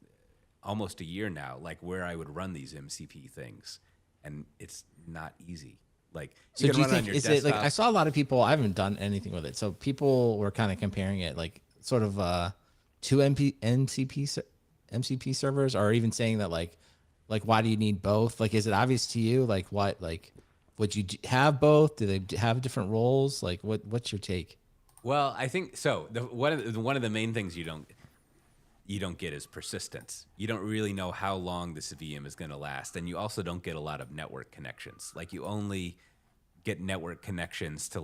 almost a year now, like where I would run these MCP things, and it's not easy. Like, So you do can you run it on think, your is it like, desktop. I saw a lot of people, I haven't done anything with it. So people were kind of comparing it like sort of two MCP servers, or even saying that like why do you need both? Like, is it obvious to you? Like what, like would you have both? Do they have different roles? Like what's your take? Well, I think so. One of the main things you don't get is persistence. You don't really know how long this VM is going to last, and you also don't get a lot of network connections. Like you only get network connections to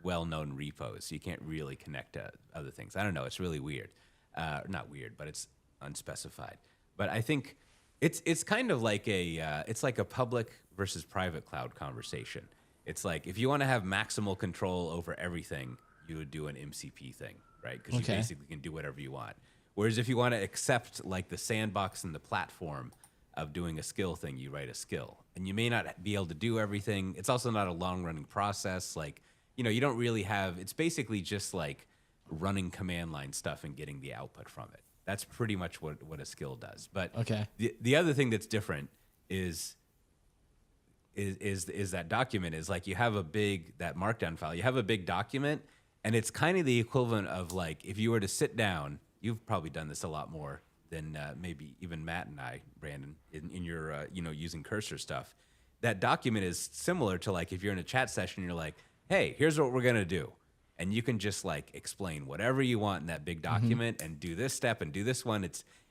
well-known repos. You can't really connect to other things. I don't know. It's really weird. Not weird, but it's unspecified. But I think it's kind of like it's like a public versus private cloud conversation. It's like if you want to have maximal control over everything, you would do an MCP thing, right? Because Okay. you basically can do whatever you want. Whereas if you want to accept like the sandbox and the platform of doing a skill thing, you write a skill. And you may not be able to do everything. It's also not a long-running process. Like, you know, you don't really have, it's basically just like running command line stuff and getting the output from it. That's pretty much what a skill does. But Okay. the other thing that's different is that document is like you have that markdown file. You have a big document, and it's kind of the equivalent of like if you were to sit down. You've probably done this a lot more than maybe even Matt and I, Brandon, in your using cursor stuff. That document is similar to like if you're in a chat session, you're like, hey, here's what we're gonna do, and you can just like explain whatever you want in that big document and do this step and do this one.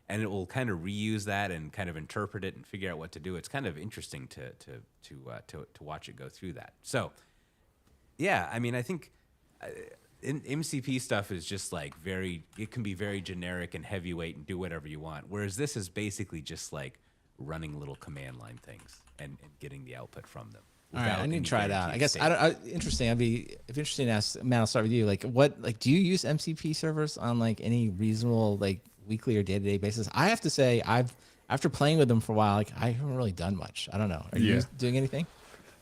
And it will kind of reuse that and kind of interpret it and figure out what to do. It's kind of interesting to watch it go through that. So, yeah, I mean, I think MCP stuff is just like it can be very generic and heavyweight and do whatever you want. Whereas this is basically just like running little command line things and getting the output from them. All right, I need any to try it out. I guaranteed guess state. interesting. If interesting to ask Matt, I'll start with you. Like, do you use MCP servers on like any reasonable like weekly or day-to-day basis? I have to say, after playing with them for a while, like I haven't really done much. I don't know. Are you doing anything?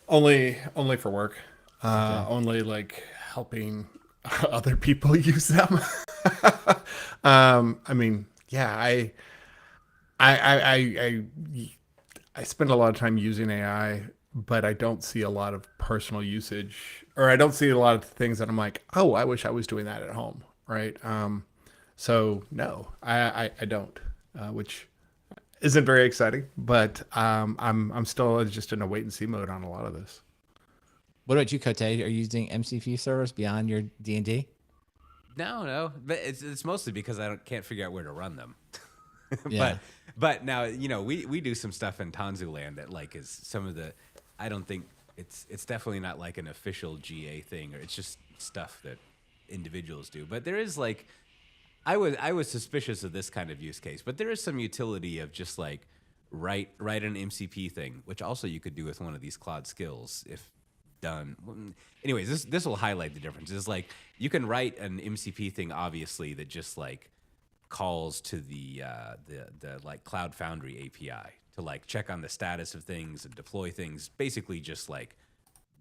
Only for work. Only like helping other people use them. I mean, yeah, I spend a lot of time using AI, but I don't see a lot of personal usage, or I don't see a lot of things that I'm like, oh, I wish I was doing that at home, right? So no, I don't, which isn't very exciting, but I'm still just in a wait and see mode on a lot of this. What about you, Coté? Are you using MCP servers beyond your D&D? No, but it's mostly because I can't figure out where to run them. Yeah. But now we do some stuff in Tanzu Land that like is some of the. I don't think it's definitely not like an official GA thing, or it's just stuff that individuals do. But there is like, I was suspicious of this kind of use case, but there is some utility of just like write an MCP thing, which also you could do with one of these Claude skills if done. Anyways, this will highlight the difference. It's like you can write an MCP thing, obviously, that just like calls to the like Cloud Foundry API to like check on the status of things and deploy things. Basically, just like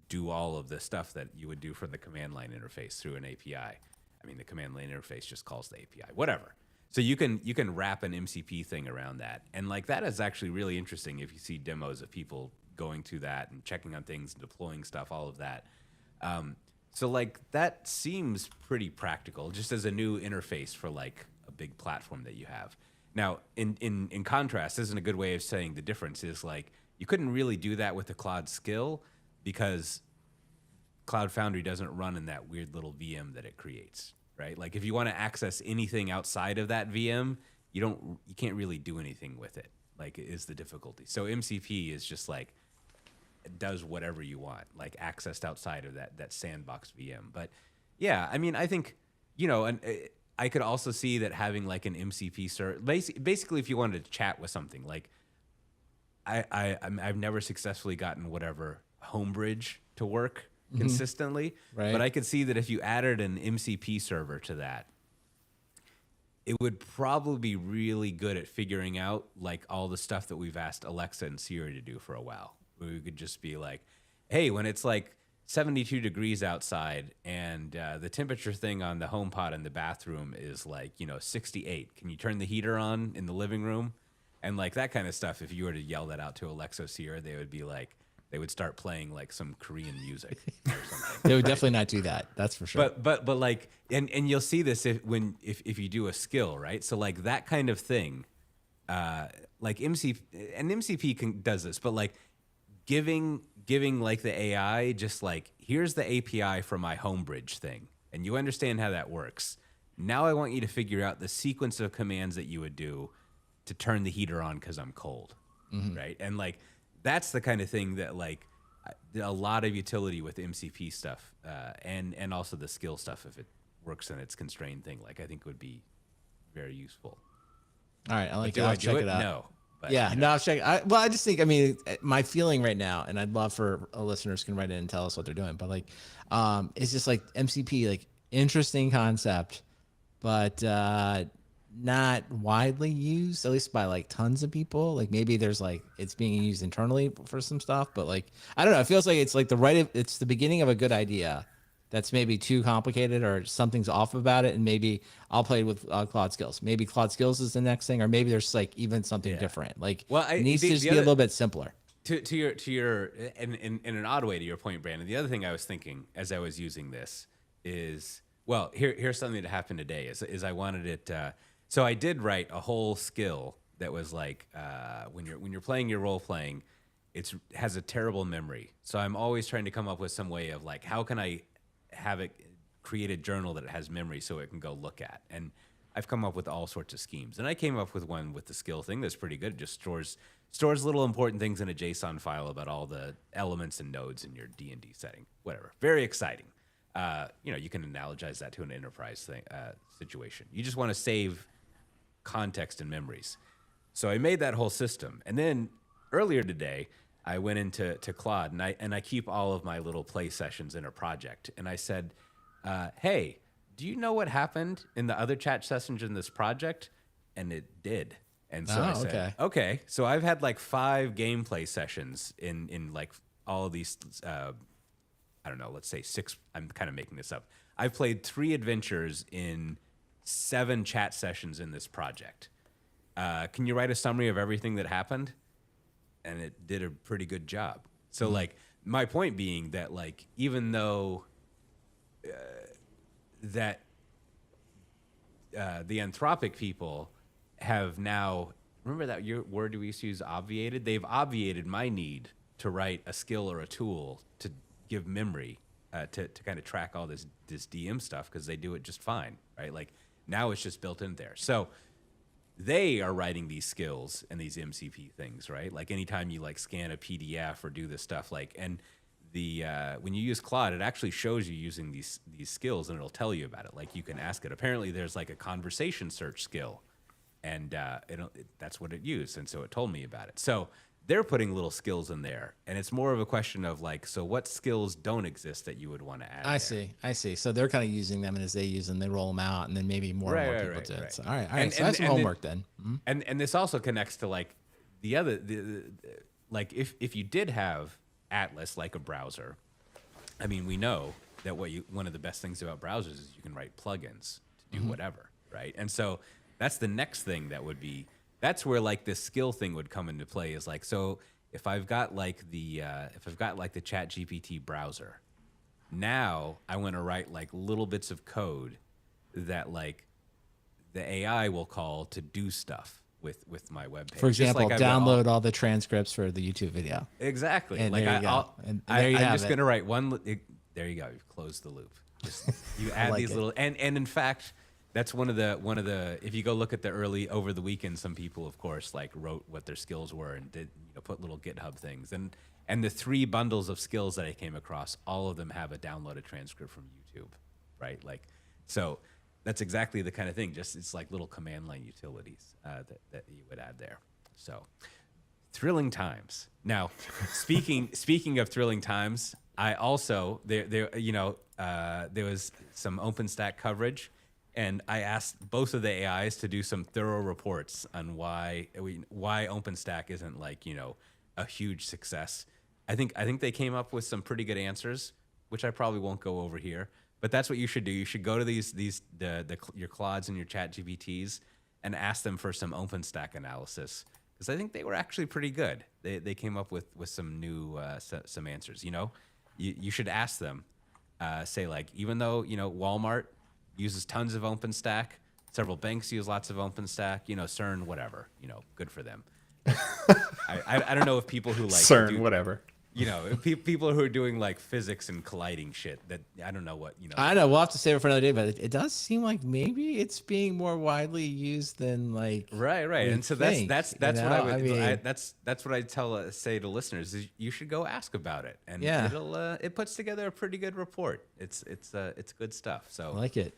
do all of the stuff that you would do from the command line interface through an API. I mean, the command line interface just calls the API, whatever. So you can wrap an MCP thing around that, and like that is actually really interesting if you see demos of people going through that and checking on things and deploying stuff, all of that. So like that seems pretty practical, just as a new interface for like a big platform that you have. Now, in contrast, this isn't a good way of saying the difference is like you couldn't really do that with the Claude skill because Cloud Foundry doesn't run in that weird little VM that it creates, right? Like if you want to access anything outside of that VM, you can't really do anything with it. Like is the difficulty. So MCP is just like it does whatever you want, like accessed outside of that sandbox VM. But yeah, I mean, I think, and I could also see that having like an MCP server, basically if you wanted to chat with something, like I've never successfully gotten whatever Homebridge to work consistently, Right. but I could see that if you added an MCP server to that, it would probably be really good at figuring out like all the stuff that we've asked Alexa and Siri to do for a while. We could just be like, hey, when it's like 72 degrees outside and the temperature thing on the HomePod in the bathroom is like, 68. Can you turn the heater on in the living room? And like that kind of stuff, if you were to yell that out to Alexa or Siri, they would be like, they would start playing like some Korean music or something. They would definitely not do that. That's for sure. But like, and you'll see this if you do a skill, right? So like that kind of thing, like MCP does this, but like giving like the AI just like, here's the API for my Homebridge thing, and you understand how that works. Now I want you to figure out the sequence of commands that you would do to turn the heater on because I'm cold, right? And like that's the kind of thing that like a lot of utility with MCP stuff, and also the skill stuff if it works in its constrained thing, like I think would be very useful. All right, I like Do it. I I'll do check it? it out. No. But, Yeah, no, I'll check. I just think, I mean, my feeling right now, and I'd love for listeners can write in and tell us what they're doing, but like, it's just like MCP, like interesting concept, but not widely used, at least by like tons of people. Like maybe there's like it's being used internally for some stuff, but like I don't know. It feels like it's like it's the beginning of a good idea that's maybe too complicated or something's off about it, and maybe I'll play with Claude Skills. Maybe Claude Skills is the next thing, or maybe there's like even something different. Like it needs to just be a little bit simpler. To your and in an odd way to your point, Brandon. The other thing I was thinking as I was using this is, well, here's something that happened today. Is I wanted it. So I did write a whole skill that was like when you're playing your role playing, it has a terrible memory. So I'm always trying to come up with some way of like, how can I have it create a journal that it has memory so it can go look at? And I've come up with all sorts of schemes. And I came up with one with the skill thing that's pretty good. It just stores little important things in a JSON file about all the elements and nodes in your D&D setting. Whatever. Very exciting. You can analogize that to an enterprise thing situation. You just want to save context and memories. So I made that whole system. And then earlier today, I went into Claude and I keep all of my little play sessions in a project. And I said, hey, do you know what happened in the other chat sessions in this project? And it did. And so I said, okay. So I've had like 5 gameplay sessions in like all of these, I don't know, let's say 6. I'm kind of making this up. I've played 3 adventures in 7 chat sessions in this project. Can you write a summary of everything that happened? And it did a pretty good job. So like my point being that like, even though that the Anthropic people have now, remember that word we used to use, obviated? They've obviated my need to write a skill or a tool to give memory to kind of track all this DM stuff, because they do it just fine, right? Like now it's just built in there. So they are writing these skills and these MCP things, right? Like anytime you like scan a PDF or do this stuff, like, and the when you use Claude, it actually shows you using these skills and it'll tell you about it. Like you can ask it. Apparently there's like a conversation search skill, and that's what it used. And so it told me about it. So they're putting little skills in there, and it's more of a question of like, so what skills don't exist that you would want to add? I see. So they're kind of using them, and as they use them, they roll them out, and then maybe more and more people do it. So, all right. So that's some homework then. And this also connects to like like if you did have Atlas like a browser, I mean, we know that one of the best things about browsers is you can write plugins to do whatever, right? And so that's the next thing that would be. That's where like this skill thing would come into play, is like, so if I've got like the Chat GPT browser, now I want to write like little bits of code that like the AI will call to do stuff with my web page. For example, download all the transcripts for the YouTube video. Exactly. And like there you go. And there you have I'm just going to write one. There you go. You've closed the loop. Just you add like these it. little, and in fact, that's one of the. If you go look at the early over the weekend, some people, of course, like wrote what their skills were and did put little GitHub things, and the 3 bundles of skills that I came across, all of them have a downloaded transcript from YouTube, right? Like, so that's exactly the kind of thing. Just it's like little command line utilities that you would add there. So thrilling times. Now, speaking of thrilling times, I also there was some OpenStack coverage, and I asked both of the AIs to do some thorough reports on why OpenStack isn't like a huge success. I think they came up with some pretty good answers, which I probably won't go over here. But that's what you should do. You should go to your Claudes and your Chat GPTs and ask them for some OpenStack analysis, because I think they were actually pretty good. They came up with some new some answers. You should ask them, say like, even though Walmart uses tons of OpenStack, several banks use lots of OpenStack, CERN, whatever, good for them. I don't know if people who like CERN, whatever. People who are doing like physics and colliding shit, that I don't know what. I know we'll have to save it for another day, but it does seem like maybe it's being more widely used than like right. And so think, that's what I would. That's what I say to listeners is you should go ask about it, and it puts together a pretty good report. It's good stuff. So I like it.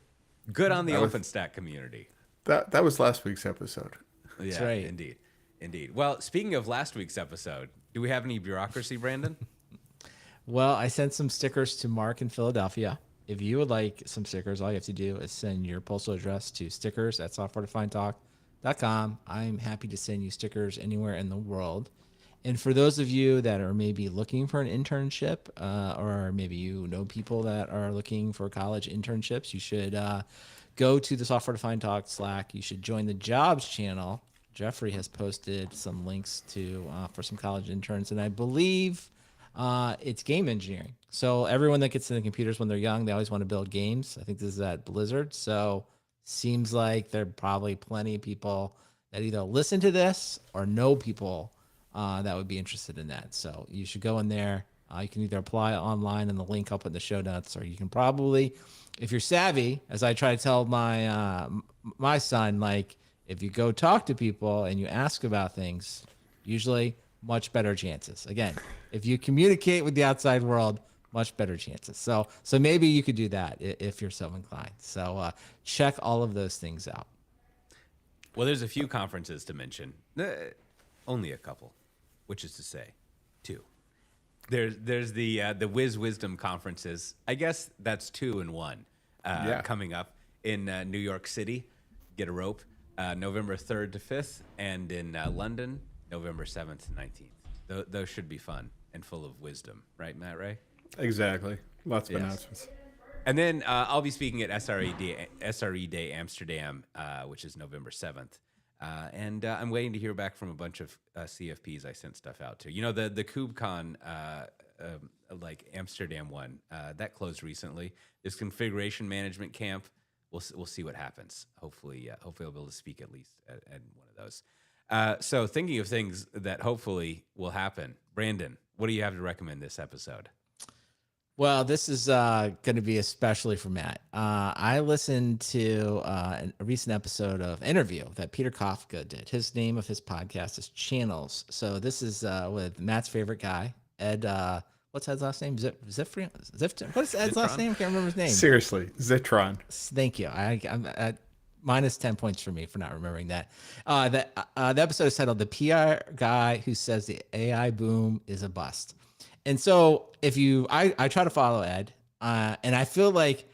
Good on the OpenStack community. That was last week's episode. That's right. Indeed. Well, speaking of last week's episode, do we have any bureaucracy, Brandon? Well, I sent some stickers to Mark in Philadelphia. If you would like some stickers, all you have to do is send your postal address to stickers@softwaredefinedtalk.com. I'm happy to send you stickers anywhere in the world. And for those of you that are maybe looking for an internship, or maybe you know people that are looking for college internships, you should go to the Software Defined Talk Slack. You should join the jobs channel. Jeffrey has posted some links for some college interns, and I believe it's game engineering. So everyone that gets into computers when they're young, they always want to build games. I think this is at Blizzard. So seems like there are probably plenty of people that either listen to this or know people that would be interested in that. So you should go in there. You can either apply online in the link I'll put in the show notes, or you can probably, if you're savvy, as I try to tell my son, like, if you go talk to people and you ask about things, usually much better chances. Again, if you communicate with the outside world, much better chances. So maybe you could do that if you're so inclined. So check all of those things out. Well, there's a few conferences to mention. Only a couple, which is to say 2. There's the Wiz Wisdom conferences. I guess that's 2 in 1 coming up in New York City. Get a rope. November 3rd to 5th, and in London, November 7th to 19th. Those should be fun and full of wisdom, right, Matt Ray? Exactly. Lots of announcements. And then I'll be speaking at SRE Day Amsterdam, which is November 7th. And I'm waiting to hear back from a bunch of CFPs I sent stuff out to. The KubeCon, like Amsterdam one, that closed recently. There's configuration management camp. We'll see what happens. Hopefully I'll be able to speak at least at one of those. So thinking of things that hopefully will happen, Brandon, what do you have to recommend this episode? Well, this is going to be especially for Matt. I listened to a recent episode of interview that Peter Kafka did. His name of his podcast is Channels. So this is with Matt's favorite guy, Ed. What's Ed's last name? Zifrian? What is Ed's last name? I can't remember his name. Seriously, Zitron. Thank you. I'm at minus 10 points for me for not remembering that. The episode is titled "The PR Guy Who Says the AI Boom is a Bust." And so I try to follow Ed, and I feel like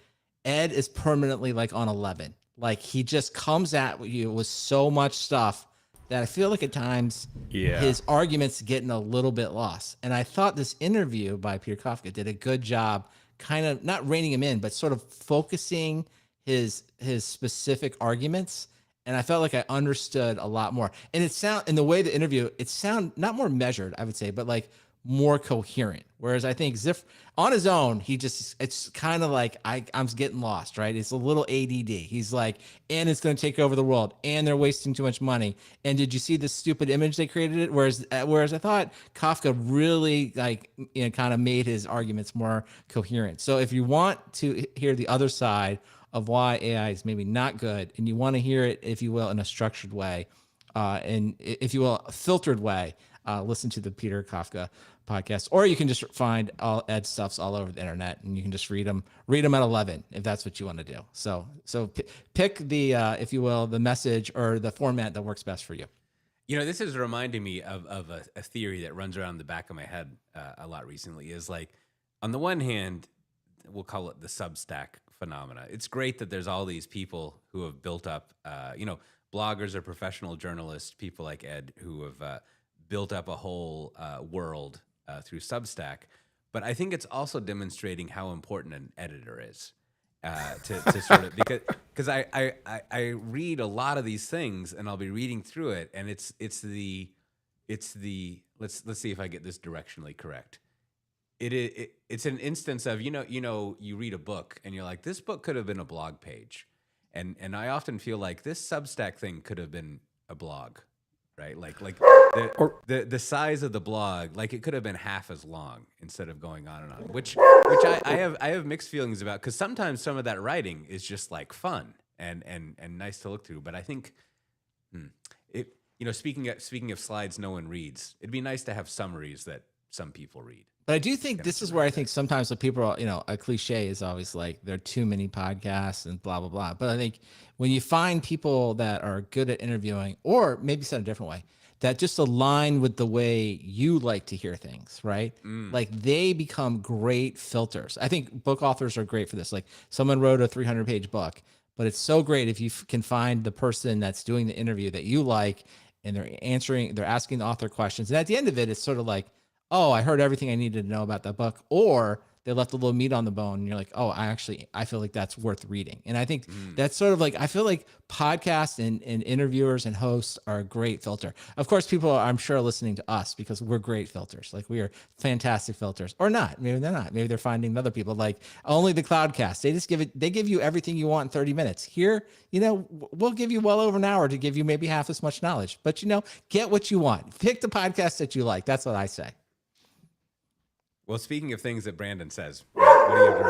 Ed is permanently like on 11. Like he just comes at you with so much stuff that I feel like at times his arguments getting a little bit lost. And I thought this interview by Peter Kafka did a good job kind of not reining him in, but sort of focusing his specific arguments. And I felt like I understood a lot more. And in the way the interview, it sound not more measured, I would say, but like more coherent. Whereas I think Ziff on his own, it's kind of like I'm getting lost, right? It's a little ADD. He's like, and it's going to take over the world, and they're wasting too much money. And did you see the stupid image they created? It whereas I thought Kafka really kind of made his arguments more coherent. So if you want to hear the other side of why AI is maybe not good, and you want to hear it, if you will, in a structured way, and if you will, a filtered way, listen to the Peter Kafka podcast, or you can just find all Ed stuffs all over the internet, and you can just read them at 11 if that's what you want to do. So pick the, if you will, the message or the format that works best for you. This is reminding me of a theory that runs around the back of my head a lot recently. Is like, on the one hand, we'll call it the Substack phenomena. It's great that there's all these people who have built up, bloggers or professional journalists, people like Ed, who have built up a whole world through Substack. But I think it's also demonstrating how important an editor is to sort of, because I read a lot of these things, and I'll be reading through it, and it's the let's see if I get this directionally correct. It's an instance of you read a book and you're like, this book could have been a blog page, and I often feel like this Substack thing could have been a blog, right? Like the size of the blog, like it could have been half as long instead of going on and on, which I have mixed feelings about, because sometimes some of that writing is just like fun and nice to look through. But I think speaking of slides no one reads, it'd be nice to have summaries that some people read. But I do think this is where I think sometimes the people are, a cliche is always like, there are too many podcasts and blah, blah, blah. But I think when you find people that are good at interviewing, or maybe said a different way, that just align with the way you like to hear things, right? Like they become great filters. I think book authors are great for this. Like someone wrote a 300-page book, but it's so great if you can find the person that's doing the interview that you like, and they're asking the author questions. And at the end of it, it's sort of like, oh, I heard everything I needed to know about that book, or they left a little meat on the bone, and you're like, oh, I feel like that's worth reading. And I think that's sort of like, I feel like podcasts and interviewers and hosts are a great filter. Of course, people are, I'm sure, listening to us because we're great filters. Like we are fantastic filters, or not. Maybe they're not. Maybe they're finding other people, like only the Cloudcast. They give you everything you want in 30 minutes. Here, we'll give you well over an hour to give you maybe half as much knowledge, but get what you want. Pick the podcast that you like. That's what I say. Well, speaking of things that Brandon says, what do you have to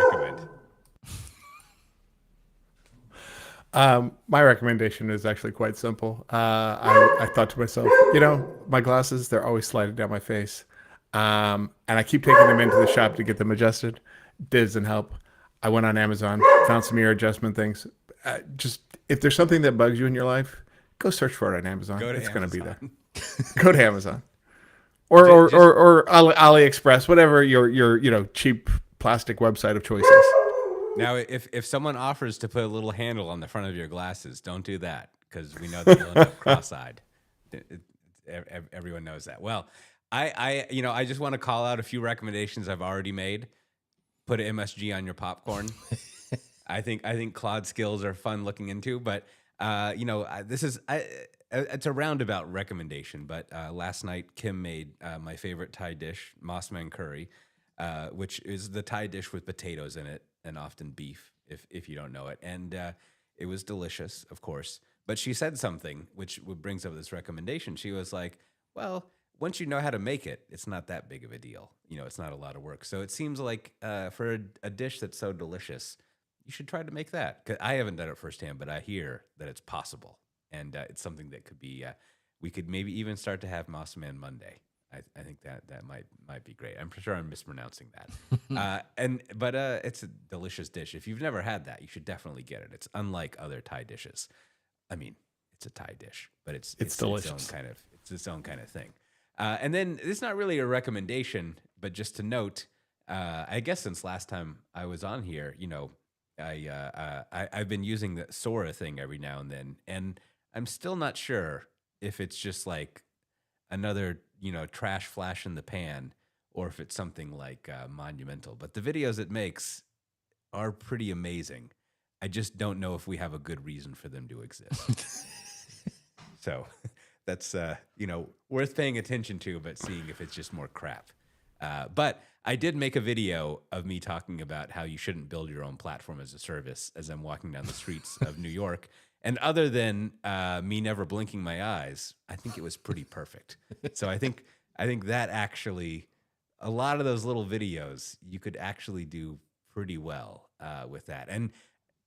recommend? My recommendation is actually quite simple. I thought to myself, my glasses, they're always sliding down my face. And I keep taking them into the shop to get them adjusted. Doesn't help. I went on Amazon, found some ear adjustment things. Just, if there's something that bugs you in your life, go search for it on Amazon. It's going to be there. Go to Amazon. Or AliExpress, whatever your cheap plastic website of choice is. Now, if someone offers to put a little handle on the front of your glasses, don't do that, because we know that you'll end up cross-eyed. Everyone knows that. Well, I just want to call out a few recommendations I've already made. Put an MSG on your popcorn. I think Claude skills are fun looking into, but this is it's a roundabout recommendation. But last night Kim made my favorite Thai dish, Mossman curry, which is the Thai dish with potatoes in it and often beef, if you don't know it. And it was delicious, of course. But she said something which brings up this recommendation. She was like, well, once you know how to make it, it's not that big of a deal. It's not a lot of work. So it seems like for a dish that's so delicious, you should try to make that. 'Cause I haven't done it firsthand, but I hear that it's possible. And it's something that could be, we could maybe even start to have Mossman Monday. I think that might be great. I'm sure I'm mispronouncing that. But it's a delicious dish. If you've never had that, you should definitely get it. It's unlike other Thai dishes. I mean, it's a Thai dish, but it's delicious. It's its own kind of thing. And then it's not really a recommendation, but just to note, I guess since last time I was on here, I've been using the Sora thing every now and then, and I'm still not sure if it's just like another, trash flash in the pan, or if it's something like monumental. But the videos it makes are pretty amazing. I just don't know if we have a good reason for them to exist. So that's, worth paying attention to, but seeing if it's just more crap. But I did make a video of me talking about how you shouldn't build your own platform as a service as I'm walking down the streets of New York. And other than me never blinking my eyes, I think it was pretty perfect. So I think that actually, a lot of those little videos, you could actually do pretty well with that. And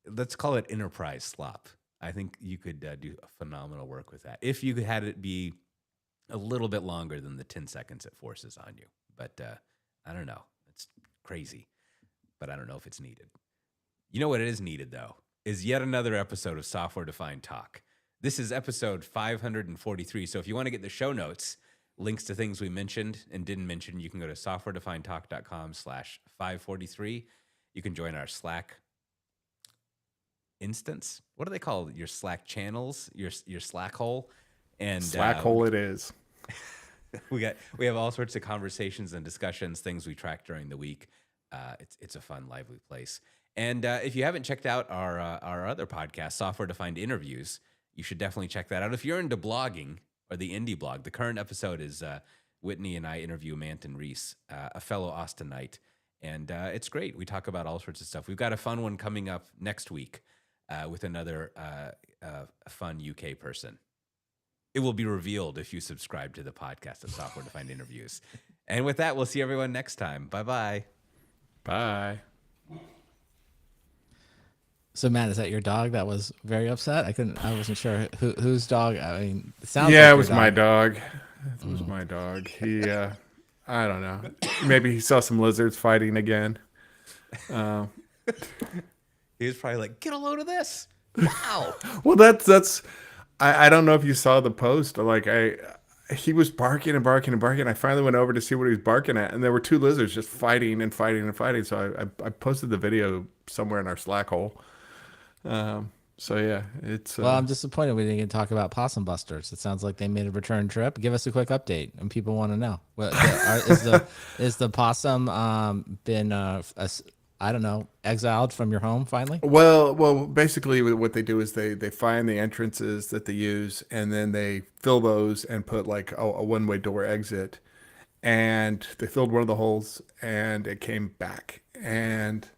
let's call it enterprise slop. I think you could do phenomenal work with that if you had it be a little bit longer than the 10 seconds it forces on you. But I don't know. It's crazy, but I don't know if it's needed. You know what is needed, though, is yet another episode of Software Defined Talk. This is episode 543. So if you want to get the show notes, links to things we mentioned and didn't mention, you can go to softwaredefinedtalk.com/543. You can join our Slack instance. What do they call your Slack channels? Your Slack hole? And Slack hole it is. we have all sorts of conversations and discussions, things we track during the week. It's a fun, lively place. And if you haven't checked out our other podcast, Software Defined Interviews, you should definitely check that out. If you're into blogging or the indie blog, the current episode is Whitney and I interview Manton Reese, a fellow Austinite, and it's great. We talk about all sorts of stuff. We've got a fun one coming up next week with another fun UK person. It will be revealed if you subscribe to the podcast of Software Defined Interviews. And with that, we'll see everyone next time. Bye-bye. Bye. So Matt, is that your dog that was very upset? I wasn't sure whose dog. I mean, it sounds Yeah, like it was my dog. It was my dog. He, I don't know. Maybe he saw some lizards fighting again. He was probably like, get a load of this. Wow. Well, that's. I don't know if you saw the post. Like he was barking and barking and barking. I finally went over to see what he was barking at, and there were two lizards just fighting and fighting and fighting. So I posted the video somewhere in our Slack hole. So yeah, it's. Well, I'm disappointed we didn't get to talk about Possum Busters. It sounds like they made a return trip. Give us a quick update, and people want to know. Well, is the possum been I don't know, exiled from your home finally? Well, basically what they do is they find the entrances that they use, and then they fill those and put like a one-way door exit. And they filled one of the holes, and it came back. And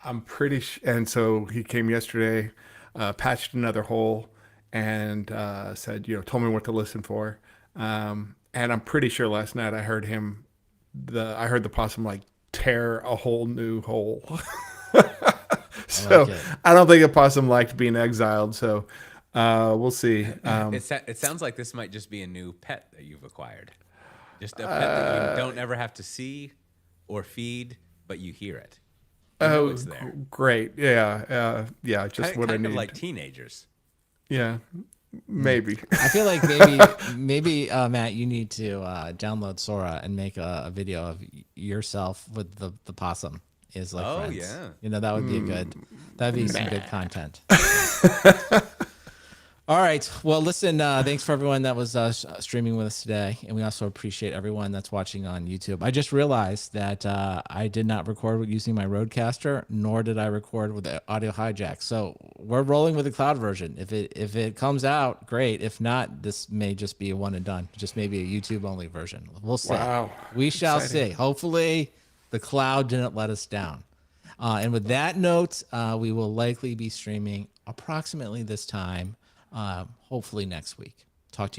I'm pretty and so he came yesterday, patched another hole, and said, told me what to listen for. And I'm pretty sure last night I heard the possum like tear a whole new hole. So I don't think a possum liked being exiled. So we'll see. It sounds like this might just be a new pet that you've acquired. Just a pet that you don't ever have to see or feed, but you hear it. You know it's there. Great. Yeah. Just what I need. Kind of like teenagers. Yeah. Maybe. I feel like maybe Matt, you need to download Sora and make a video of yourself with the possum is like friends. Yeah. That would be that'd be some good content. All right. Well, listen, thanks for everyone that was streaming with us today. And we also appreciate everyone that's watching on YouTube. I just realized that I did not record using my Rodecaster, nor did I record with the Audio Hijack. So we're rolling with the cloud version. If it comes out, great. If not, this may just be a one and done. Just maybe a YouTube only version. We'll see. Wow. We shall see. Hopefully the cloud didn't let us down. And with that note, we will likely be streaming approximately this time. Hopefully next week. Talk to you.